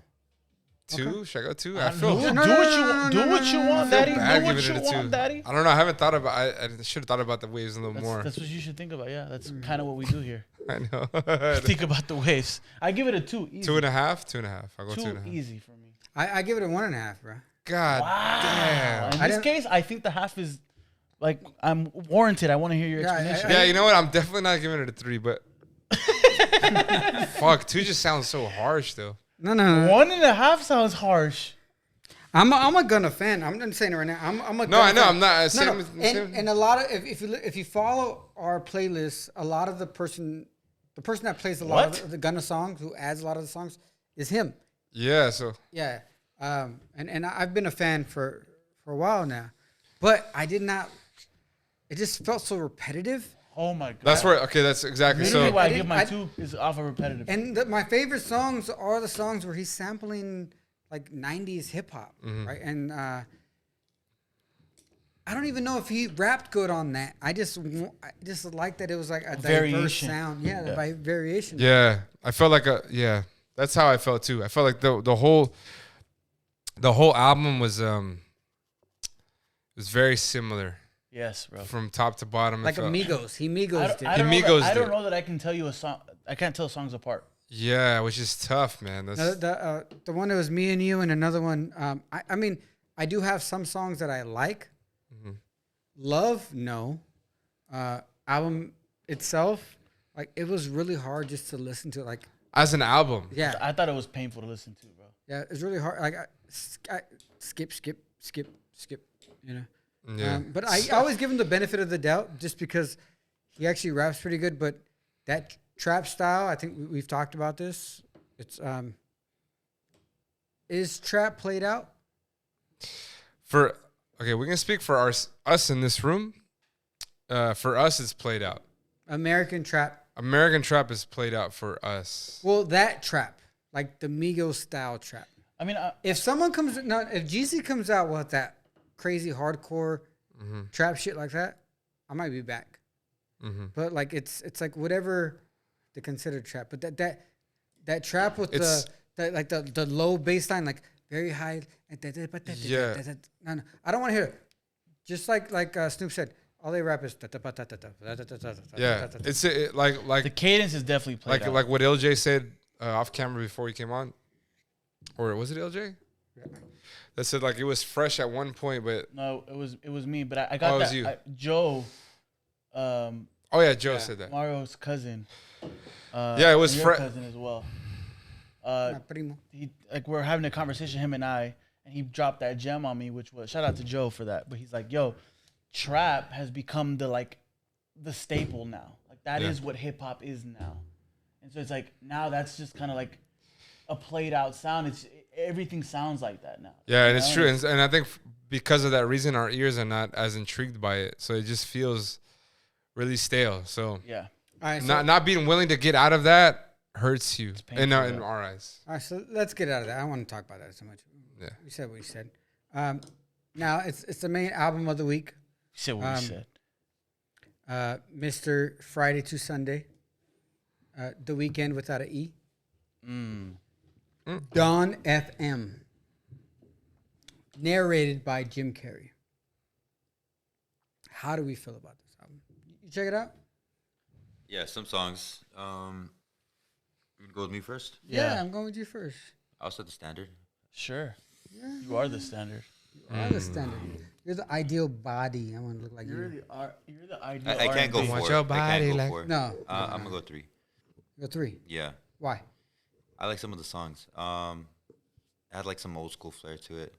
2? Should I go 2?
I
I feel.
do
No,
what
no,
you
no,
want.
no,
Do
no,
what you
no,
want,
no,
daddy.
bad
Do what
giving
you
it a 2.
want, daddy.
I don't know. I haven't thought about. I should have thought about the waves a little more.
That's what you should think about. Yeah, that's kind of what we do here.
I know.
Think about the waves. I give it a 2. Easy.
2.5. 2.5. I'll go
2
2.5.
easy for me.
I give it a 1.5, bro.
God damn.
In
I
this
didn't-
case, I think the half is like I'm warranted. I want to hear your
Yeah,
explanation.
Yeah, you know what? I'm definitely not giving it a 3, but fuck, 2 just sounds so harsh though.
No.
1.5 sounds harsh.
I'm a Gunna fan. I'm saying it right now. I'm a
No,
Gunna
I know.
fan.
I'm not.
No,
Same,
no.
same.
And a lot of if you follow our playlist, a lot of the person that plays a lot
What?
of the Gunna songs, who adds a lot of the songs, is him.
Yeah. So
Yeah. And I've been a fan for a while now, but I did not. It just felt so repetitive.
Oh my god.
that's where. Okay, that's exactly.
Literally
So
why I
I
give my
didn't-
2 is off of repetitive.
And my favorite songs are the songs where he's sampling like 90s hip hop, right? And I don't even know if he rapped good on that. I just like that it was like a diverse
Variation.
sound. Yeah, by variation.
yeah, I felt like yeah. That's how I felt too. I felt like the whole album was very similar
Yes, bro.
from top to bottom.
Like
It felt-
Amigos. He Migos did.
I don't,
Amigos
know, that, I don't
did.
know that I can tell you a song. I can't tell songs apart.
Yeah, which is tough, man. That's
The one that was Me and You and another one. I mean, I do have some songs that I like. Love, no. Album itself, like it was really hard just to listen to. Like,
as an album.
yeah,
I thought it was painful to listen to, bro.
yeah, it's really hard. Like, I skip. You know.
Yeah.
But I always give him the benefit of the doubt, just because he actually raps pretty good. But that trap style, I think we've talked about this. It's is trap played out?
Okay, we can speak for us in this room. For us, it's played out.
American trap.
American trap is played out for us.
Well, that trap, like the Migos style trap.
I mean,
If someone comes, no, if GC comes out with that crazy hardcore trap shit like that, I might be back. But like it's like whatever they consider trap. But that trap with the low bass line, like very high.
Yeah.
No, I don't want to hear it. Just like Snoop said, all they rap is
Yeah, it's like
the cadence is definitely played out.
like what LJ said off camera before he came on, or was it LJ? That said like it was fresh at one point, but
No, it was me, but I got
it was
that.
you.
Joe,
oh yeah, Joe said that.
Mario's cousin.
Yeah, it was
and your
fre-
cousin as well.
Primo.
He like we're having a conversation, him and I, and he dropped that gem on me, which was shout out to Joe for that. But he's like, "Yo, trap has become the staple now. Like that is what hip hop is now." And so it's like now that's just kind of like a played out sound. Everything sounds like that now.
Yeah, and
You
it's
know?
true, and I think because of that reason, our ears are not as intrigued by it, so it just feels really stale. So
Yeah.
All right, so,
not being willing to get out of that hurts you
painful,
in
yeah.
our eyes.
all right, so let's get out of that. I don't want to talk about that so much.
Yeah.
We said what we said. Now it's the main album of the week.
He said what he said.
Mr. Friday to Sunday, The Weeknd without an E, Dawn FM, narrated by Jim Carrey. How do we feel about this album? You check it out?
Yeah, some songs. You go with me first.
Yeah, I'm going with you first.
I'll set the standard.
Sure. You are the standard.
You are the standard. You're the ideal body. I want to look like
You're
you.
the ideal.
I can't go
R&B.
for
Want
it.
your
I
body
can't go
like-
for it.
No.
I'm gonna go 3.
You're 3.
Yeah,
Why?
I like some of the songs. It had like some old school flair to it.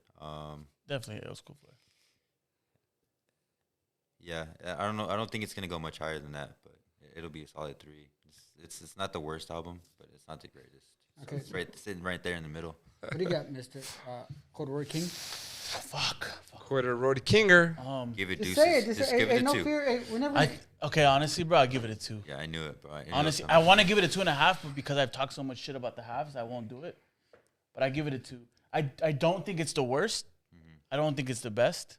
Definitely old school flair.
Yeah, I don't know. I don't think it's gonna go much higher than that, but it'll be a solid 3. It's not the worst album, but it's not the greatest. So
Okay.
it's sitting right there in the middle.
What do you got, Mr. Cold War King?
Fuck.
Quarter Roddy Kinger.
Give it
Just
deuces.
say it.
Just
Hey,
give
hey,
it a
no
2.
fear. Hey, whenever
Okay, honestly, bro, I'll give it a 2.
Yeah, I knew it, bro.
Honestly, I want to give it a 2.5, but because I've talked so much shit about the halves, I won't do it. But I give it a 2. I don't think it's the worst. I don't think it's the best.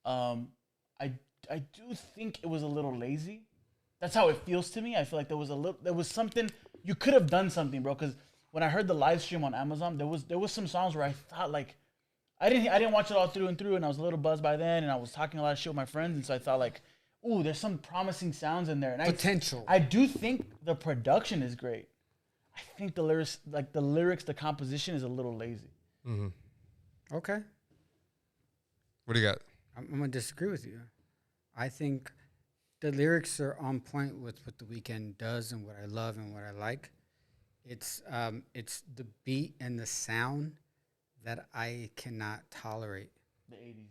I do think it was a little lazy. That's how it feels to me. I feel like there was something you could have done something, bro. Because when I heard the live stream on Amazon, there was some songs where I thought like I didn't watch it all through and through, and I was a little buzzed by then, and I was talking a lot of shit with my friends, and so I thought like, ooh, there's some promising sounds in there. And
Potential.
I do think the production is great. I think the lyrics, the composition is a little lazy.
Okay.
What do you got?
I'm going to disagree with you. I think the lyrics are on point with what The Weeknd does and what I love and what I like. It's the beat and the sound that I cannot tolerate.
The 80s.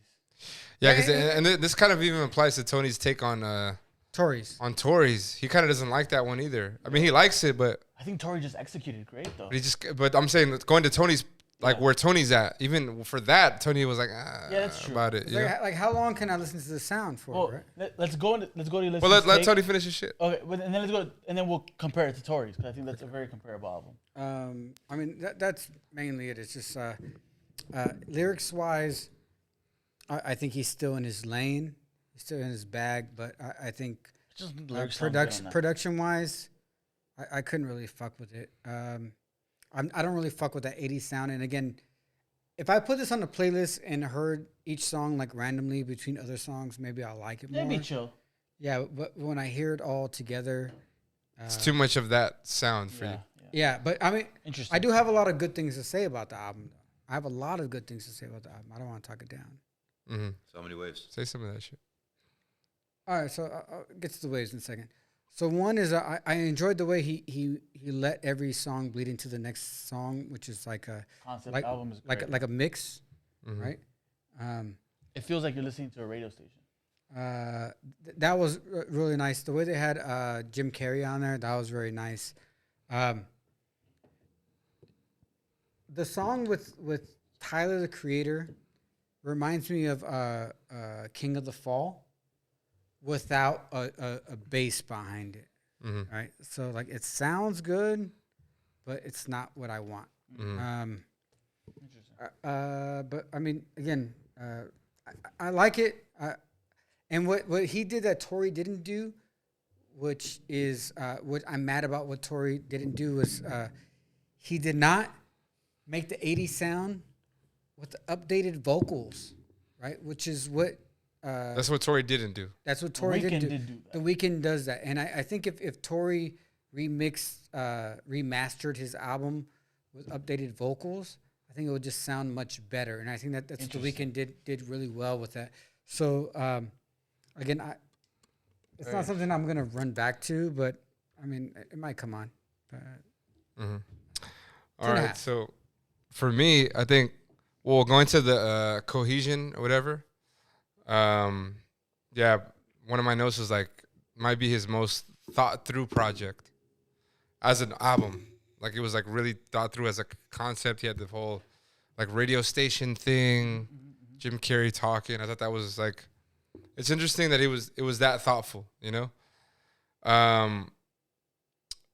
Yeah, because and this kind of even applies to Tony's take on
Tories.
Tories. He kind of doesn't like that one either. I mean, he likes it, but
I think Tori just executed great though.
but I'm saying going to Tony's like
Yeah.
where Tony's at. Even for that, Tony was like,
that's true.
about it. Yeah.
Like how long can I listen to the sound for?
Well,
Right?
let's go to
Well,
Ulysses'
let
take.
Tony finish his shit.
Okay, and then let's go, and then we'll compare it to Tori's because I think that's a very comparable album.
I mean, that's mainly it. It's just lyrics wise, I think he's still in his lane. He's still in his bag, but I think
Just lyrics sound good on that.
production wise, I couldn't really fuck with it. I don't really fuck with that 80s sound. And again, if I put this on the playlist and heard each song like randomly between other songs, maybe I'll like it more.
Maybe chill.
Yeah, but when I hear it all together,
It's too much of that sound for you.
yeah. But I mean,
Interesting.
I do have a lot of good things to say about the album. Though. I have a lot of good things to say about the album. I don't want to talk it down.
Mm-hmm.
So many waves.
Say some of that shit.
All right, so I'll get to the waves in a second. So one is I enjoyed the way he let every song bleed into the next song, which is like a
Concept
like
album is great.
like a mix,
Mm-hmm.
right?
It feels like you're listening to a radio station.
That was really nice. The way they had Jim Carrey on there, that was very nice. The song with Tyler the Creator reminds me of King of the Fall without a bass behind it.
Mm-hmm.
Right? So like it sounds good, but it's not what I want.
Interesting.
But I mean, again, I like it. And what he did that Tory didn't do, which is what I'm mad about. What Tory didn't do was he did not make the 80s sound with the updated vocals, right? Which is what.
That's what Tory didn't do.
That's what Tory didn't do.
did do that.
The Weeknd does that, and I think if Tory remastered his album with updated vocals, I think it would just sound much better. And I think that's what The Weeknd did really well with that. So again, it's not something I'm gonna run back to, but I mean, it might come on.
All right, so for me, I think going to the cohesion or whatever. Yeah, one of my notes was like might be his most thought through project as an album. Like it was like really thought through as a concept. He had the whole like radio station thing, Jim Carrey talking. I thought that was like, it's interesting that it was that thoughtful, you know.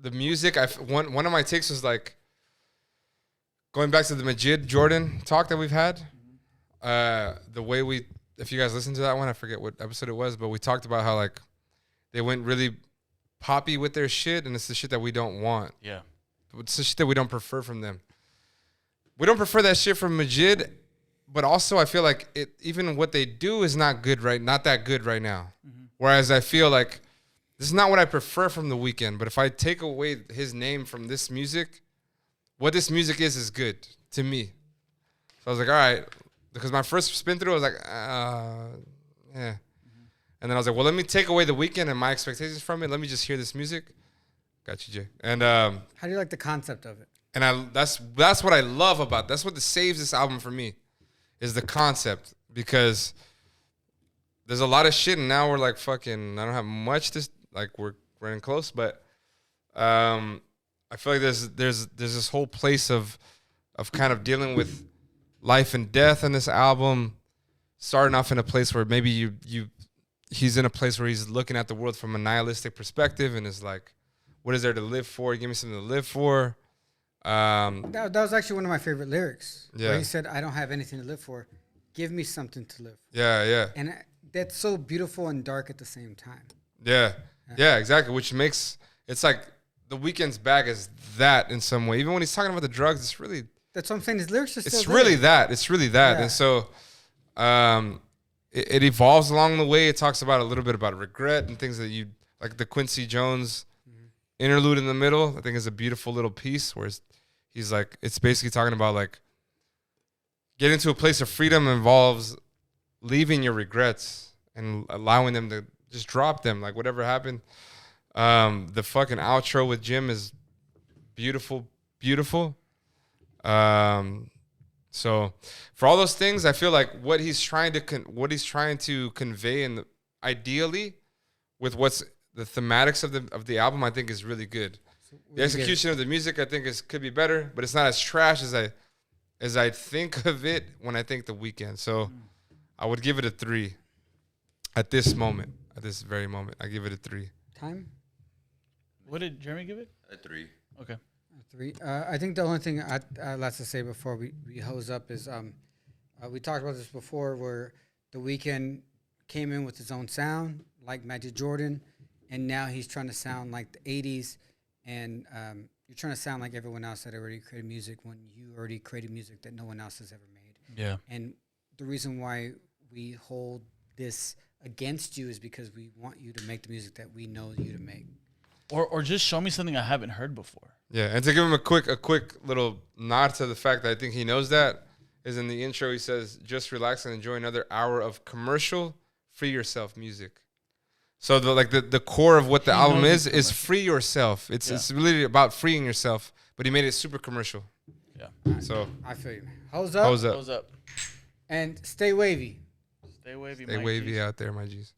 The music, one of my takes was like going back to the Majid Jordan talk that we've had. The way if you guys listened to that one, I forget what episode it was, but we talked about how like they went really poppy with their shit, and it's the shit that we don't want.
Yeah.
It's the shit that we don't prefer from them. We don't prefer that shit from Majid, but also I feel like even what they do is not that good right now. Mm-hmm. Whereas I feel like this is not what I prefer from The Weeknd, but if I take away his name from this music, what this music is good to me. So I was like, all right, because my first spin through, I was like, yeah. Mm-hmm. And then I was like, well, let me take away The Weeknd and my expectations from it. Let me just hear this music. Got you, Jay. And
how do you like the concept of it?
And that's what I love about it. That's what saves this album for me, is the concept. Because there's a lot of shit, and now we're like fucking. I don't have much to like. We're running close, but I feel like there's this whole place of kind of dealing with life and death in this album, starting off in a place where maybe he's in a place where he's looking at the world from a nihilistic perspective and is like, what is there to live for? Give me something to live for.
That was actually one of my favorite lyrics.
Yeah.
Where he said, I don't have anything to live for. Give me something to live for.
Yeah.
And that's so beautiful and dark at the same time.
Yeah, exactly. Which makes, it's like The Weeknd's bag is that in some way. Even when he's talking about the drugs, it's really...
That's what I'm saying. His lyrics are still
It's really that.
Yeah.
And so it evolves along the way. It talks about a little bit about regret and things that you... Like the Quincy Jones interlude in the middle, I think is a beautiful little piece where he's like... It's basically talking about like... Getting to a place of freedom involves leaving your regrets and allowing them to just drop them, like whatever happened. The fucking outro with Jim is beautiful. So for all those things, I feel like what he's trying to convey, and ideally with what's the thematics of the album, I think is really good. The execution of the music, I think, could be better, but it's not as trash as I think of it when I think The Weeknd. So I would give it a 3 at this moment. At this very moment, I give it a 3.
Time?
What did Jeremy give it?
A 3.
Okay.
3. I think the only thing I'd like to say before we hose up is we talked about this before, where The Weeknd came in with his own sound, like Magic Jordan, and now he's trying to sound like the 80s, and you're trying to sound like everyone else that already created music when you already created music that no one else has ever made.
Yeah.
And the reason why we hold this against you is because we want you to make the music that we know you to make.
Or just show me something I haven't heard before.
Yeah, and to give him a quick little nod to the fact that I think he knows that is in the intro. He says, "Just relax and enjoy another hour of commercial free yourself music." So the core of what the album is free yourself. It's really about freeing yourself, but he made it super commercial.
Yeah.
So
I feel you, man. Hose up.
Close up.
And stay wavy.
Stay wavy,
stay
Mike
wavy
G's.
out there, my G's.